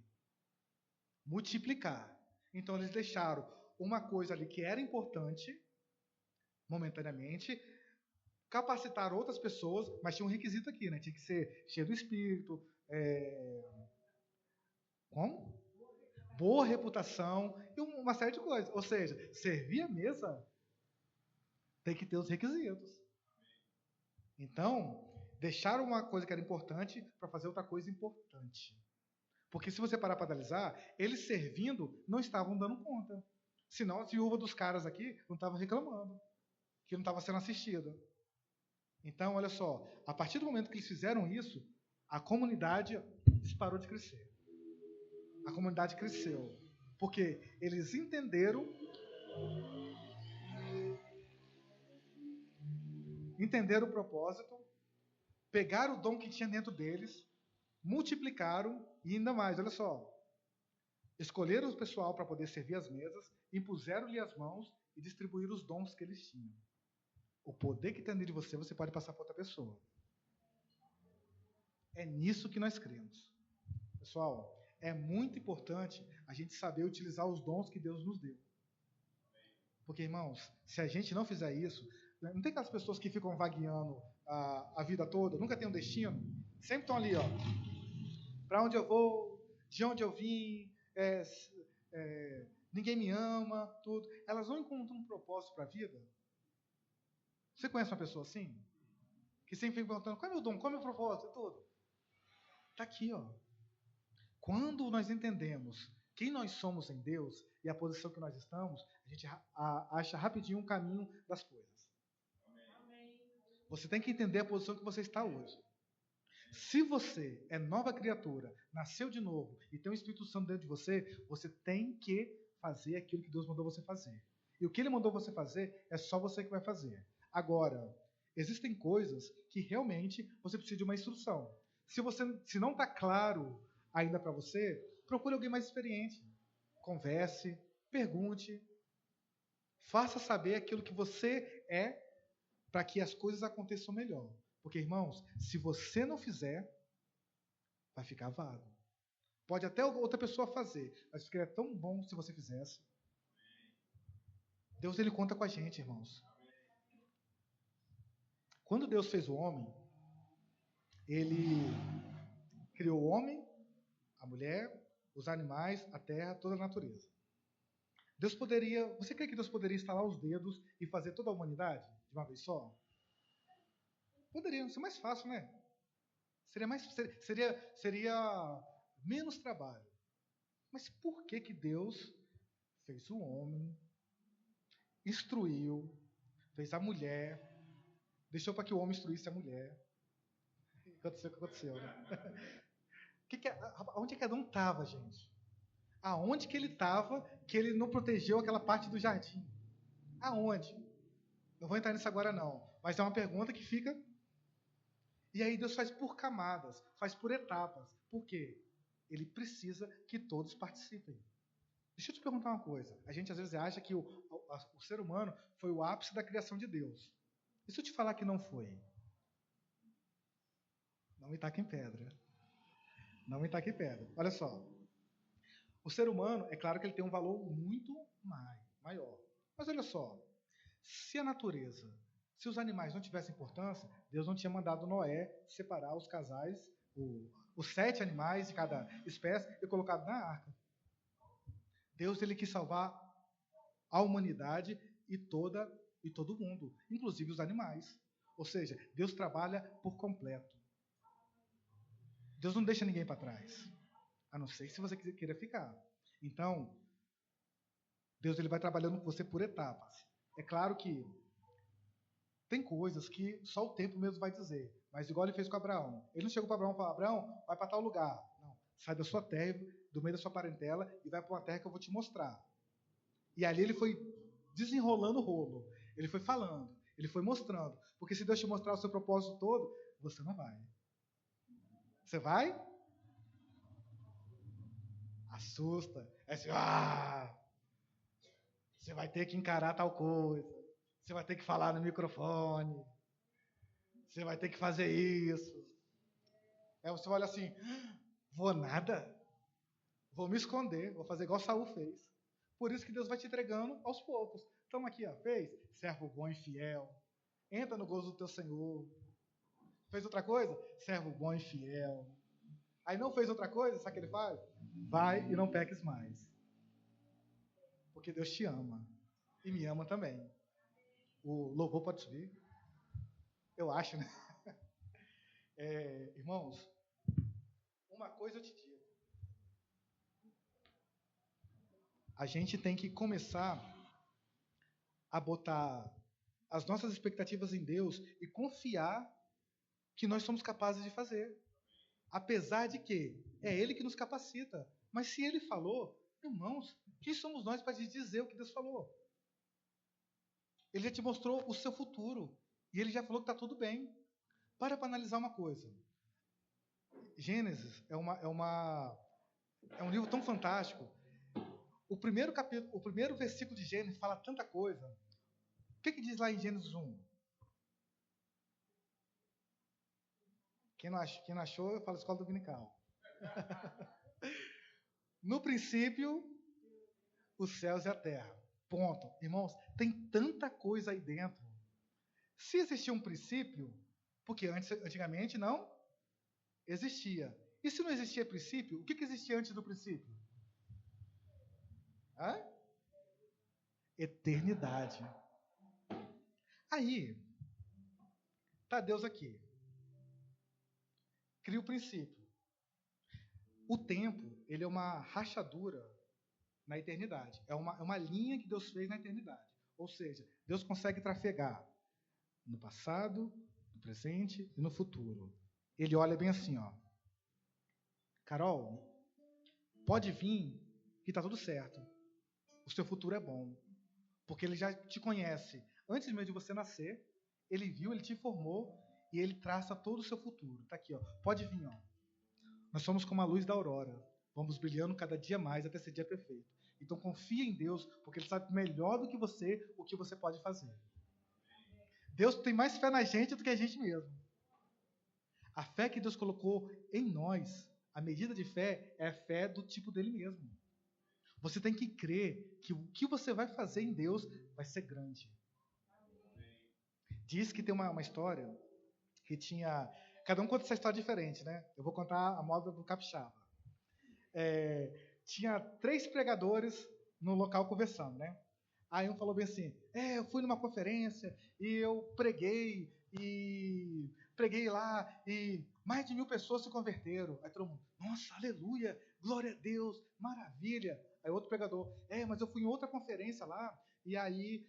Multiplicar. Então eles deixaram uma coisa ali que era importante, momentaneamente, capacitaram outras pessoas, mas tinha um requisito aqui, né? Tinha que ser cheio do Espírito, como? Boa reputação e uma série de coisas. Ou seja, servir a mesa tem que ter os requisitos. Então, deixaram uma coisa que era importante para fazer outra coisa importante. Porque se você parar para analisar, eles servindo não estavam dando conta. Senão a viúva dos caras aqui não estava reclamando, que não estava sendo assistida. Então, olha só, a partir do momento que eles fizeram isso, a comunidade disparou de crescer. A comunidade cresceu. Porque eles entenderam o propósito, pegaram o dom que tinha dentro deles, multiplicaram e ainda mais, olha só, escolheram o pessoal para poder servir as mesas, impuseram-lhe as mãos e distribuíram os dons que eles tinham. O poder que tem dentro de você, você pode passar para outra pessoa. É nisso que nós cremos. Pessoal, é muito importante a gente saber utilizar os dons que Deus nos deu. Porque, irmãos, se a gente não fizer isso, não tem aquelas pessoas que ficam vagueando a vida toda, nunca tem um destino, sempre estão ali, ó. Para onde eu vou, de onde eu vim, ninguém me ama, tudo. Elas não encontram um propósito para a vida. Você conhece uma pessoa assim? Que sempre fica perguntando, qual é o meu dom, qual é o meu propósito, tudo. Está aqui, ó. Quando nós entendemos quem nós somos em Deus e a posição que nós estamos, a gente acha rapidinho um caminho das coisas. Amém. Você tem que entender a posição que você está hoje. Se você é nova criatura, nasceu de novo e tem o Espírito Santo dentro de você, você tem que fazer aquilo que Deus mandou você fazer. E o que Ele mandou você fazer é só você que vai fazer. Agora, existem coisas que realmente você precisa de uma instrução. Se não está claro ainda para você, procure alguém mais experiente. Converse, pergunte. Faça saber aquilo que você é para que as coisas aconteçam melhor. Porque, irmãos, se você não fizer, vai ficar vago. Pode até outra pessoa fazer, mas ficaria tão bom se você fizesse. Deus, ele conta com a gente, irmãos. Quando Deus fez o homem, ele criou o homem, a mulher, os animais, a terra, toda a natureza. Deus poderia... Você crê que Deus poderia estalar os dedos e fazer toda a humanidade de uma vez só? Poderia ser mais fácil, né? Seria menos trabalho. Mas por que Deus fez o homem, instruiu, fez a mulher, deixou para que o homem instruísse a mulher? Aconteceu o que aconteceu, né? Onde cada um estava, gente? Aonde que ele estava que ele não protegeu aquela parte do jardim? Aonde? Não vou entrar nisso agora não, mas é uma pergunta que fica... E aí Deus faz por camadas, faz por etapas. Por quê? Ele precisa que todos participem. Deixa eu te perguntar uma coisa. A gente às vezes acha que o ser humano foi o ápice da criação de Deus. E se eu te falar que não foi? Não me taque em pedra. Não me taque em pedra. Olha só. O ser humano, é claro que ele tem um valor muito maior. Mas olha só. Se a natureza, se os animais não tivessem importância, Deus não tinha mandado Noé separar os casais, os 7 animais de cada espécie e colocado na arca. Deus, ele quis salvar a humanidade e todo mundo, inclusive os animais. Ou seja, Deus trabalha por completo. Deus não deixa ninguém para trás, a não ser se você queira ficar. Então, Deus, ele vai trabalhando com você por etapas. É claro que tem coisas que só o tempo mesmo vai dizer. Mas igual ele fez com Abraão. Ele não chegou para Abraão e falou: Abraão, vai para tal lugar. Não. Sai da sua terra, do meio da sua parentela, e vai para uma terra que eu vou te mostrar. E ali ele foi desenrolando o rolo. Ele foi falando. Ele foi mostrando. Porque se Deus te mostrar o seu propósito todo, você não vai. Você vai? Assusta. É assim, você vai ter que encarar tal coisa. Você vai ter que falar no microfone. Você vai ter que fazer isso. Aí você olha assim, vou nada. Vou me esconder. Vou fazer igual Saul fez. Por isso que Deus vai te entregando aos poucos. Então aqui, fez? Servo bom e fiel. Entra no gozo do teu Senhor. Fez outra coisa? Servo bom e fiel. Aí não fez outra coisa, sabe o que ele faz? Vai e não peques mais. Porque Deus te ama. E me ama também. O louvor pode subir? Eu acho, né? Irmãos, uma coisa eu te digo. A gente tem que começar a botar as nossas expectativas em Deus e confiar que nós somos capazes de fazer. Apesar de que é Ele que nos capacita. Mas se Ele falou, irmãos, quem somos nós para te dizer o que Deus falou? Ele já te mostrou o seu futuro. E Ele já falou que está tudo bem. Para analisar uma coisa. Gênesis é um livro tão fantástico. O primeiro versículo de Gênesis fala tanta coisa. O que diz lá em Gênesis 1? Quem não achou, eu falo escola dominical. No princípio, os céus e a terra. Ponto. Irmãos, tem tanta coisa aí dentro. Se existia um princípio, porque antigamente não existia. E se não existia princípio, o que existia antes do princípio? Eternidade. Aí, está Deus aqui. Cria o princípio. O tempo, ele é uma rachadura na eternidade. É uma linha que Deus fez na eternidade. Ou seja, Deus consegue trafegar no passado, no presente e no futuro. Ele olha bem assim, Carol, pode vir que está tudo certo. O seu futuro é bom. Porque ele já te conhece. Antes mesmo de você nascer, ele viu, ele te formou e ele traça todo o seu futuro. Está aqui, pode vir. Nós somos como a luz da aurora. Vamos brilhando cada dia mais até ser dia perfeito. Então confia em Deus, porque Ele sabe melhor do que você o que você pode fazer. Deus tem mais fé na gente do que a gente mesmo. A fé que Deus colocou em nós, A medida de fé é a fé do tipo dele mesmo. Você tem que crer que o que você vai fazer em Deus vai ser grande. Diz que tem uma história que tinha... Cada um conta essa história diferente, né? Eu vou contar a moda do capixaba. Tinha 3 pregadores no local conversando, né? Aí um falou bem assim, eu fui numa conferência e eu preguei lá e mais de 1.000 pessoas se converteram. Aí todo mundo, nossa, aleluia, glória a Deus, maravilha. Aí outro pregador, mas eu fui em outra conferência lá e aí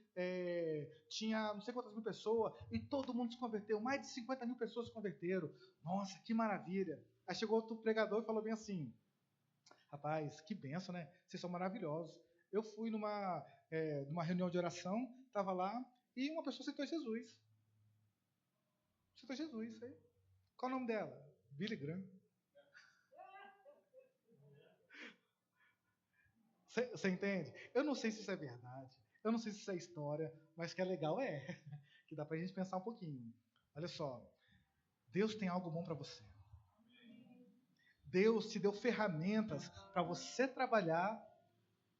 tinha não sei quantas mil pessoas e todo mundo se converteu, mais de 50.000 pessoas se converteram. Nossa, que maravilha. Aí chegou outro pregador e falou bem assim, rapaz, que benção, né? Vocês são maravilhosos. Eu fui numa reunião de oração, estava lá, e uma pessoa citou Jesus. Citou Jesus, aí. Qual o nome dela? Billy Graham. Você entende? Eu não sei se isso é verdade, eu não sei se isso é história, mas que é legal que dá pra gente pensar um pouquinho. Olha só, Deus tem algo bom para você. Deus te deu ferramentas para você trabalhar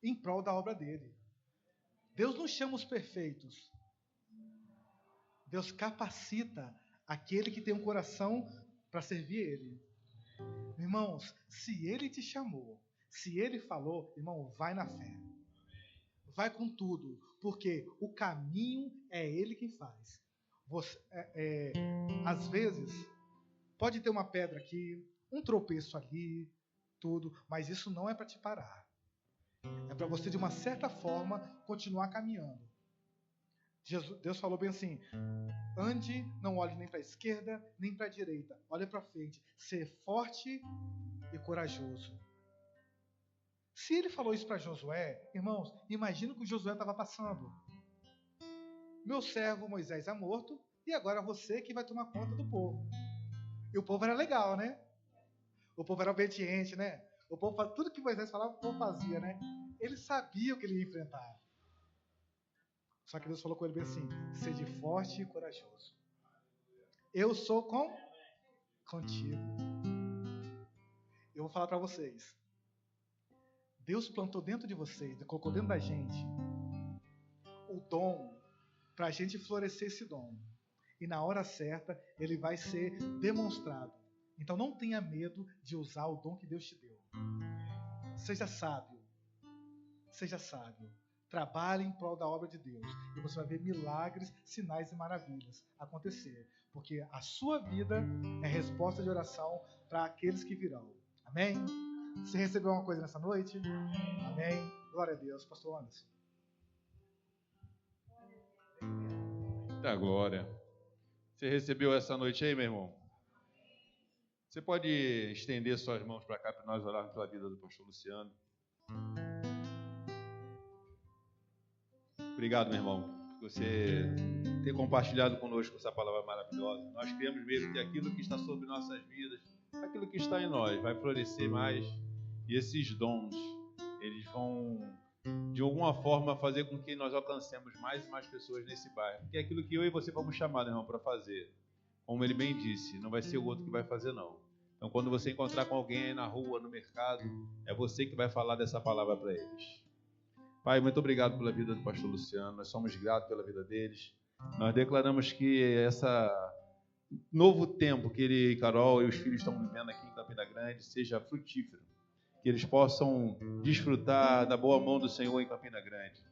em prol da obra dele. Deus não chama os perfeitos. Deus capacita aquele que tem um coração para servir ele. Irmãos, se ele te chamou, se ele falou, irmão, vai na fé. Vai com tudo, porque o caminho é ele quem faz. Às vezes, pode ter uma pedra aqui, um tropeço ali, tudo, mas isso não é para te parar. É para você, de uma certa forma, continuar caminhando. Deus falou bem assim, ande, não olhe nem para a esquerda, nem para a direita. Olhe para frente, ser forte e corajoso. Se ele falou isso para Josué, irmãos, imagina o que o Josué estava passando. Meu servo Moisés é morto, e agora você que vai tomar conta do povo. E o povo era legal, né? O povo era obediente, né? O povo fazia tudo que Moisés falava, o povo fazia, né? Ele sabia o que ele ia enfrentar. Só que Deus falou com ele bem assim, seja forte e corajoso. Eu sou contigo. Eu vou falar para vocês. Deus plantou dentro de vocês, colocou dentro da gente o dom para a gente florescer esse dom. E na hora certa, ele vai ser demonstrado. Então não tenha medo de usar o dom que Deus te deu. Seja sábio. Seja sábio. Trabalhe em prol da obra de Deus. E você vai ver milagres, sinais e maravilhas acontecer. Porque a sua vida é resposta de oração para aqueles que virão. Amém? Você recebeu alguma coisa nessa noite? Amém? Glória a Deus. Pastor Anderson. Da glória. Você recebeu essa noite aí, meu irmão? Você pode estender suas mãos para cá para nós orarmos pela vida do pastor Luciano. Obrigado, meu irmão, por você ter compartilhado conosco essa palavra maravilhosa. Nós queremos mesmo que aquilo que está sobre nossas vidas, aquilo que está em nós, vai florescer mais. E esses dons, eles vão, de alguma forma, fazer com que nós alcancemos mais e mais pessoas nesse bairro. Porque é aquilo que eu e você vamos chamar, meu irmão, para fazer. Como ele bem disse, não vai ser o outro que vai fazer, não. Então, quando você encontrar com alguém aí na rua, no mercado, é você que vai falar dessa palavra para eles. Pai, muito obrigado pela vida do pastor Luciano. Nós somos gratos pela vida deles. Nós declaramos que esse novo tempo que ele e Carol e os filhos estão vivendo aqui em Campina Grande seja frutífero. Que eles possam desfrutar da boa mão do Senhor em Campina Grande.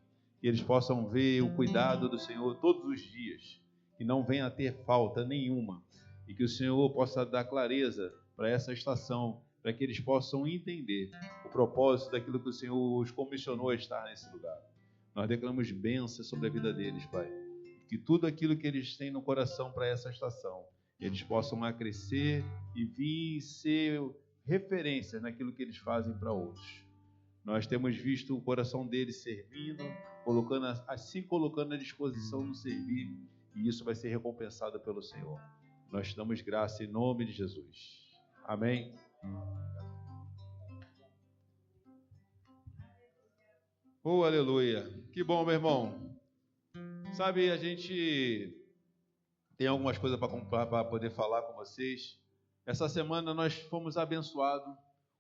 Que eles possam ver o cuidado do Senhor todos os dias. Que não venha a ter falta nenhuma. E que o Senhor possa dar clareza para essa estação, para que eles possam entender o propósito daquilo que o Senhor os comissionou a estar nesse lugar. Nós declaramos bênçãos sobre a vida deles, Pai. Que tudo aquilo que eles têm no coração para essa estação, eles possam lá crescer e vir ser referência naquilo que eles fazem para outros. Nós temos visto o coração deles servindo, se colocando à disposição no servir, e isso vai ser recompensado pelo Senhor. Nós te damos graça em nome de Jesus. Amém. Oh, aleluia. Que bom, meu irmão. Sabe, a gente tem algumas coisas para poder falar com vocês. Essa semana nós fomos abençoados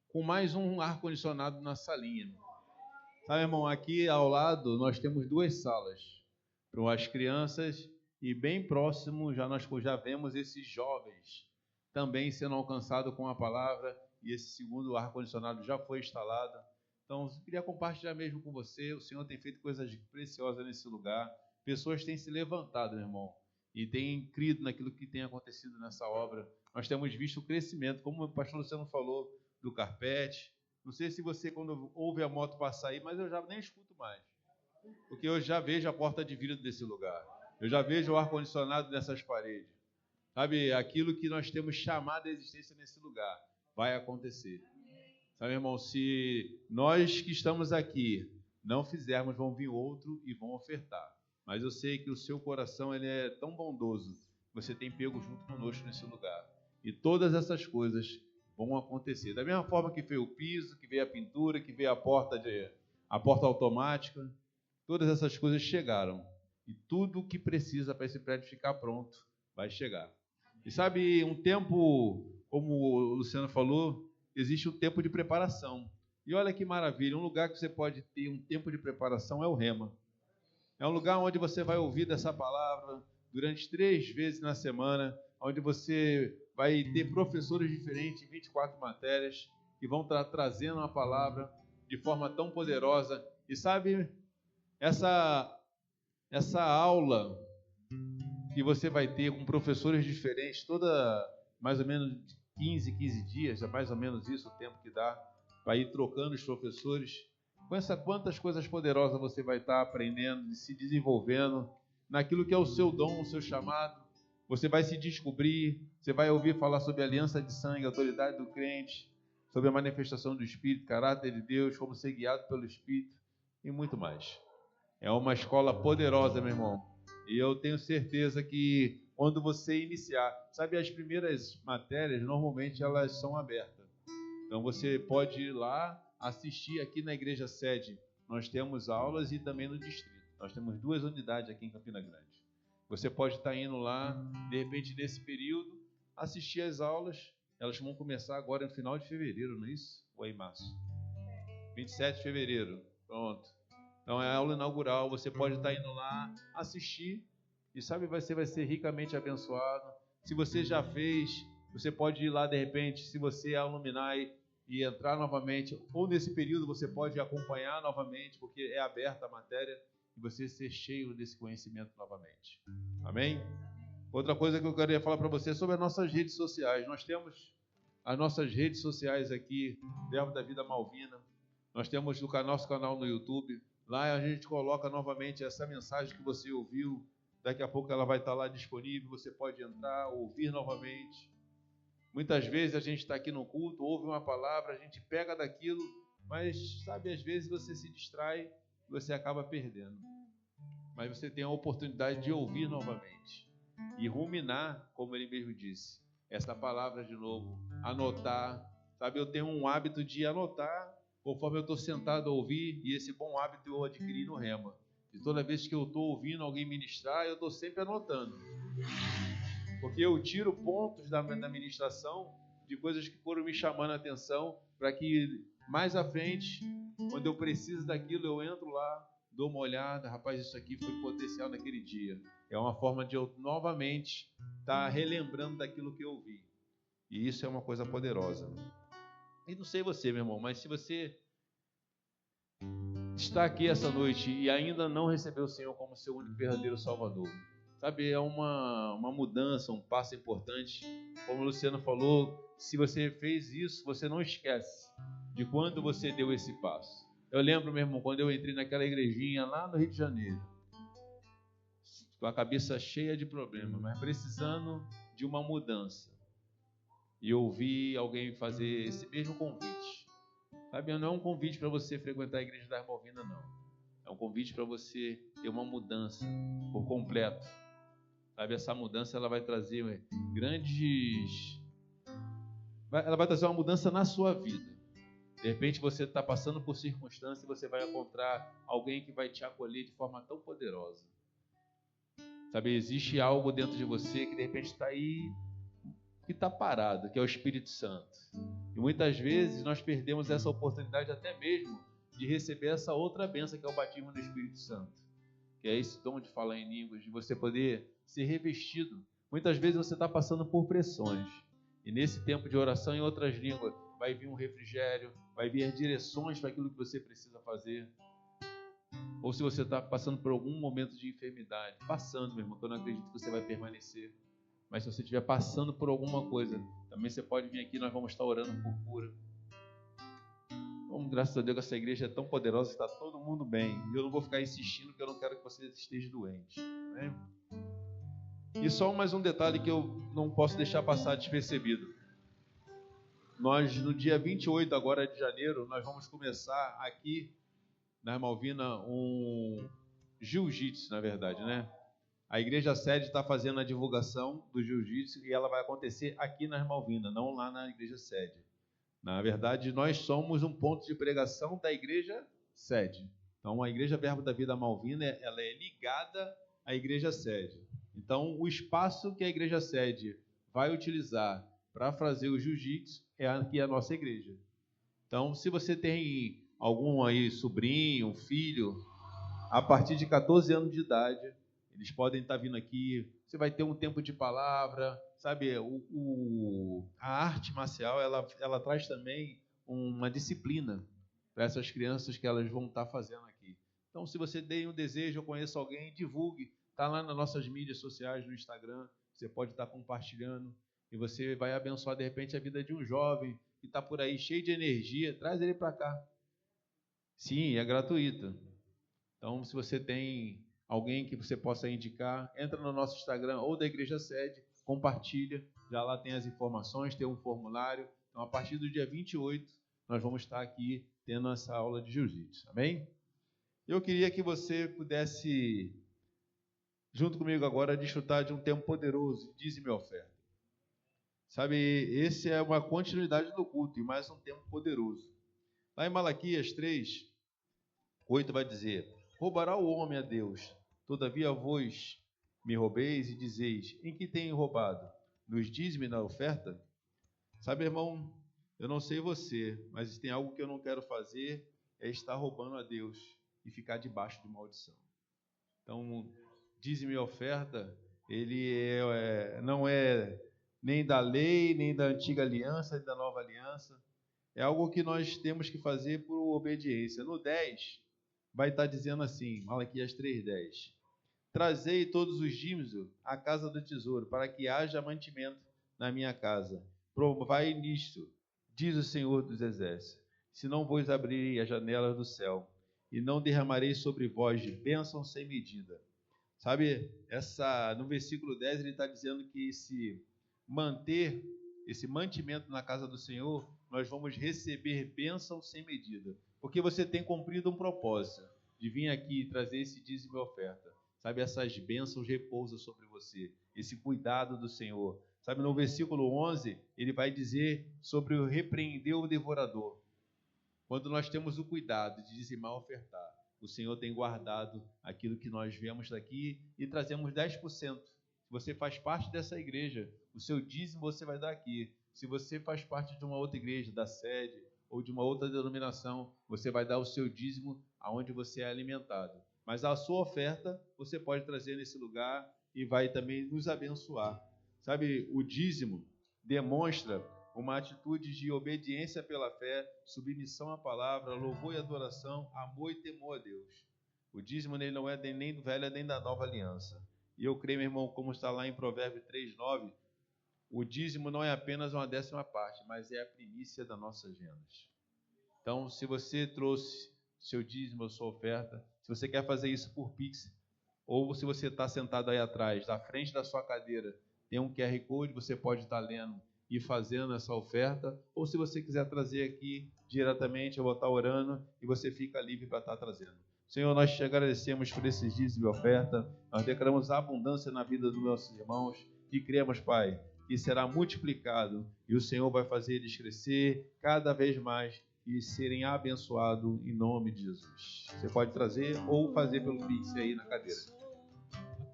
com mais um ar-condicionado na salinha. Sabe, irmão, aqui ao lado nós temos 2 salas para as crianças e bem próximo nós já vemos esses jovens também sendo alcançados com a palavra e esse segundo ar-condicionado já foi instalado. Então, eu queria compartilhar mesmo com você, o Senhor tem feito coisas preciosas nesse lugar, pessoas têm se levantado, meu irmão, e têm crido naquilo que tem acontecido nessa obra. Nós temos visto o crescimento, como o pastor Luciano falou, do carpete. Não sei se você, quando ouve a moto passar aí, mas eu já nem escuto mais. Porque eu já vejo a porta de vidro desse lugar. Eu já vejo o ar-condicionado nessas paredes. Sabe, aquilo que nós temos chamado a existência nesse lugar vai acontecer. Sabe, irmão, se nós que estamos aqui não fizermos, vão vir outro e vão ofertar. Mas eu sei que o seu coração ele é tão bondoso, você tem pego junto conosco nesse lugar. E todas essas coisas vão acontecer. Da mesma forma que veio o piso, que veio a pintura, que veio a porta automática, todas essas coisas chegaram. E tudo o que precisa para esse prédio ficar pronto vai chegar. E sabe, um tempo, como o Luciano falou, existe um tempo de preparação. E olha que maravilha, um lugar que você pode ter um tempo de preparação é o Rema. É um lugar onde você vai ouvir dessa palavra durante 3 vezes na semana, onde você vai ter professores diferentes em 24 matérias que vão estar trazendo a palavra de forma tão poderosa. E sabe, essa aula que você vai ter com professores diferentes, toda mais ou menos 15 dias, é mais ou menos isso o tempo que dá, para ir trocando os professores. Quantas coisas poderosas você vai estar aprendendo e se desenvolvendo naquilo que é o seu dom, o seu chamado. Você vai se descobrir, você vai ouvir falar sobre a aliança de sangue, a autoridade do crente, sobre a manifestação do Espírito, caráter de Deus, como ser guiado pelo Espírito e muito mais. É uma escola poderosa, meu irmão. E eu tenho certeza que quando você iniciar, sabe, as primeiras matérias, normalmente elas são abertas. Então você pode ir lá, assistir aqui na igreja sede. Nós temos aulas e também no distrito. Nós temos 2 unidades aqui em Campina Grande. Você pode estar indo lá, de repente, nesse período, assistir às aulas. Elas vão começar agora no final de fevereiro, não é isso? Ou é em março? 27 de fevereiro. Pronto. Então é a aula inaugural. Você pode estar indo lá, assistir. E sabe, você vai ser ricamente abençoado. Se você já fez, você pode ir lá, de repente, se você é alumni e entrar novamente. Ou nesse período você pode acompanhar novamente, porque é aberta a matéria. E você ser cheio desse conhecimento novamente. Amém? Outra coisa que eu queria falar para você é sobre as nossas redes sociais. Nós temos as nossas redes sociais aqui, Verbo da Vida Malvina. Nós temos o nosso canal no YouTube. Lá a gente coloca novamente essa mensagem que você ouviu. Daqui a pouco ela vai estar lá disponível. Você pode entrar, ouvir novamente. Muitas vezes a gente está aqui no culto, ouve uma palavra, a gente pega daquilo, mas, sabe, às vezes você se distrai, você acaba perdendo. Mas você tem a oportunidade de ouvir novamente e ruminar, como ele mesmo disse, essa palavra de novo, anotar. Sabe, eu tenho um hábito de anotar conforme eu estou sentado a ouvir, e esse bom hábito eu adquiri no Rema. E toda vez que eu estou ouvindo alguém ministrar, eu estou sempre anotando. Porque eu tiro pontos da ministração de coisas que foram me chamando a atenção, para que mais à frente, quando eu preciso daquilo, eu entro lá, dou uma olhada, rapaz, isso aqui foi potencial naquele dia. É uma forma de eu novamente estar relembrando daquilo que eu ouvi. E isso é uma coisa poderosa. E não sei você, meu irmão, mas se você está aqui essa noite e ainda não recebeu o Senhor como seu único verdadeiro Salvador, sabe, é uma mudança, um passo importante. Como o Luciano falou, se você fez isso, você não esquece de quando você deu esse passo. Eu lembro, meu irmão, quando eu entrei naquela igrejinha lá no Rio de Janeiro, com a cabeça cheia de problemas, mas precisando de uma mudança. E eu ouvi alguém fazer esse mesmo convite. Sabe, não é um convite para você frequentar a igreja da Malvina, não. É um convite para você ter uma mudança por completo. Sabe, essa mudança ela vai trazer ela vai trazer uma mudança na sua vida. De repente você está passando por circunstâncias e você vai encontrar alguém que vai te acolher de forma tão poderosa. Sabe, existe algo dentro de você que de repente está aí que está parado, que é o Espírito Santo. E muitas vezes nós perdemos essa oportunidade até mesmo de receber essa outra bênção, que é o batismo do Espírito Santo, que é esse dom de falar em línguas, de você poder ser revestido. Muitas vezes você está passando por pressões, e nesse tempo de oração em outras línguas vai vir um refrigério, vai vir direções para aquilo que você precisa fazer. Ou se você está passando por algum momento de enfermidade, passando, meu irmão, que eu não acredito que você vai permanecer, mas se você estiver passando por alguma coisa, também você pode vir aqui, nós vamos estar orando por cura. Como, graças a Deus, essa igreja é tão poderosa, está todo mundo bem. E eu não vou ficar insistindo, porque eu não quero que você esteja doente, né? E só mais um detalhe que eu não posso deixar passar despercebido. Nós, no dia 28 agora de janeiro, nós vamos começar aqui na Malvina um jiu-jitsu, na verdade, né? A igreja sede está fazendo a divulgação do jiu-jitsu e ela vai acontecer aqui na Malvina, não lá na igreja sede. Na verdade, nós somos um ponto de pregação da igreja sede. Então, a Igreja Verbo da Vida Malvina, ela é ligada à igreja sede. Então, o espaço que a igreja sede vai utilizar para fazer o jiu-jitsu é aqui a nossa igreja. Então, se você tem algum aí sobrinho, filho, a partir de 14 anos de idade, eles podem estar vindo aqui. Você vai ter um tempo de palavra, sabe? A arte marcial, ela traz também uma disciplina para essas crianças que elas vão estar fazendo aqui. Então, se você tem um desejo, eu conheço alguém, divulgue. Está lá nas nossas mídias sociais, no Instagram. Você pode estar compartilhando. E você vai abençoar, de repente, a vida de um jovem que está por aí cheio de energia. Traz ele para cá. Sim, é gratuito. Então, se você tem alguém que você possa indicar, entra no nosso Instagram ou da Igreja Sede, compartilha, já lá tem as informações, tem um formulário. Então, a partir do dia 28, nós vamos estar aqui tendo essa aula de jiu-jitsu, amém? Eu queria que você pudesse, junto comigo agora, desfrutar de um tempo poderoso, dízimo e oferta. Sabe, esse é uma continuidade do culto e mais um tempo poderoso. Lá em Malaquias 3, 8 vai dizer: roubará o homem a Deus, todavia vós me roubeis e dizeis: em que tenho roubado? Nos dízimos e na oferta? Sabe, irmão, eu não sei você, mas tem algo que eu não quero fazer, é estar roubando a Deus e ficar debaixo de maldição. Então, dízimo e oferta, ele não é nem da lei, nem da antiga aliança, nem da nova aliança. É algo que nós temos que fazer por obediência. No 10, vai estar dizendo assim, Malaquias 3:10. Trazei todos os dízimos à casa do tesouro, para que haja mantimento na minha casa. Provai nisto, diz o Senhor dos Exércitos, se não vos abrirei as janelas do céu, e não derramarei sobre vós de bênção sem medida. Sabe, no versículo 10 ele está dizendo que esse mantimento na casa do Senhor, nós vamos receber bênção sem medida. Porque você tem cumprido um propósito de vir aqui e trazer esse dízimo e oferta. Sabe, essas bênçãos repousam sobre você, esse cuidado do Senhor. Sabe, no versículo 11, ele vai dizer sobre o repreender o devorador. Quando nós temos o cuidado de dizimar e ofertar, o Senhor tem guardado aquilo que nós vemos daqui e trazemos 10%. Se você faz parte dessa igreja, o seu dízimo você vai dar aqui. Se você faz parte de uma outra igreja, da sede ou de uma outra denominação, você vai dar o seu dízimo aonde você é alimentado. Mas a sua oferta você pode trazer nesse lugar e vai também nos abençoar. Sabe, o dízimo demonstra uma atitude de obediência pela fé, submissão à palavra, louvor e adoração, amor e temor a Deus. O dízimo nele não é nem do velho nem da nova aliança. E eu creio, meu irmão, como está lá em Provérbios 3:9, o dízimo não é apenas uma 10ª parte, mas é a primícia das nossas rendas. Então, se você trouxe seu dízimo ou sua oferta, se você quer fazer isso por Pix, ou se você está sentado aí atrás, na frente da sua cadeira, tem um QR Code, você pode estar lendo e fazendo essa oferta, ou se você quiser trazer aqui diretamente, eu vou estar orando e você fica livre para estar trazendo. Senhor, nós te agradecemos por esses dízimos e oferta, nós declaramos abundância na vida dos nossos irmãos e cremos, Pai, que será multiplicado e o Senhor vai fazer eles crescer cada vez mais e serem abençoados em nome de Jesus. Você pode trazer ou fazer pelo Pix aí na cadeira.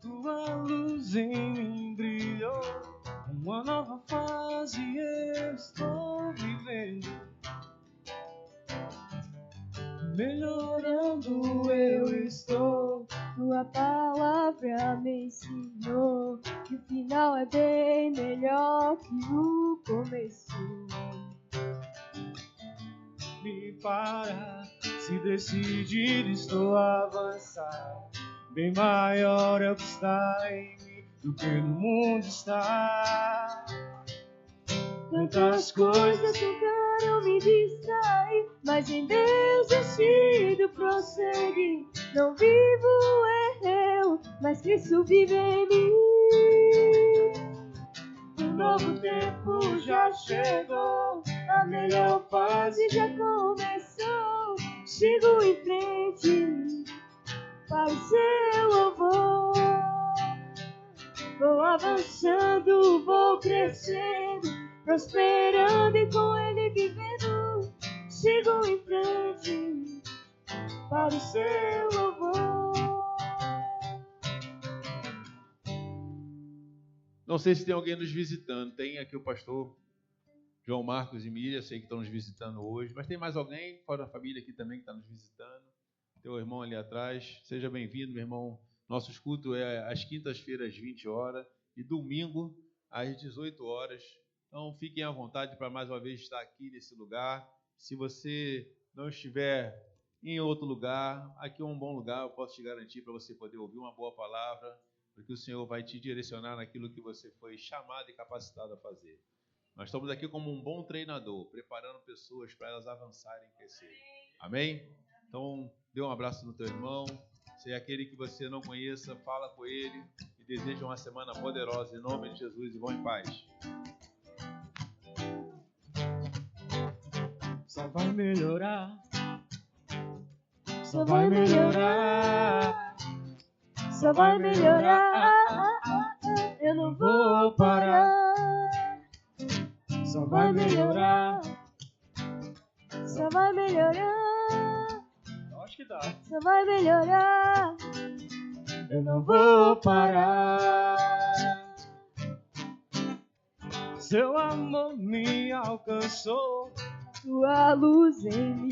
tua luz em mim brilhou. Uma nova fase eu estou vivendo. Melhorando eu estou. Tua palavra me ensinou que o final é bem melhor que o começo. Me para, se decidir estou a avançar. Bem maior é o que está em mim do que no mundo está. Tantas coisas tentaram me distrair, mas em Deus decido prosseguir. Não vivo eu, mas Cristo vive em mim. Um novo tempo já chegou, A melhor fase já começou. Sigo em frente para o seu louvor. Vou avançando, vou crescendo, prosperando e com Ele vivendo. Sigo em frente para o seu louvor. Não sei se tem alguém nos visitando. Tem aqui o pastor João Marcos e Miriam, sei que estão nos visitando hoje. Mas tem mais alguém fora da família aqui também que está nos visitando? Teu irmão ali atrás. Seja bem-vindo, meu irmão. Nosso culto é às quintas-feiras, às 20 horas. E domingo, às 18 horas. Então, fiquem à vontade para mais uma vez estar aqui nesse lugar. Se você não estiver em outro lugar, aqui é um bom lugar. Eu posso te garantir para você poder ouvir uma boa palavra, porque o Senhor vai te direcionar naquilo que você foi chamado e capacitado a fazer. Nós estamos aqui como um bom treinador, preparando pessoas para elas avançarem e crescerem. Amém? Então, dê um abraço no teu irmão. Se é aquele que você não conheça, fala com ele e deseja uma semana poderosa em nome de Jesus e vão em paz. só vai melhorar. Só vai melhorar. Só vai melhorar. Eu não vou parar. Só vai melhorar. Só vai melhorar. Acho que dá. Só vai melhorar. Eu não vou parar. Seu amor me alcançou. Tua luz em mim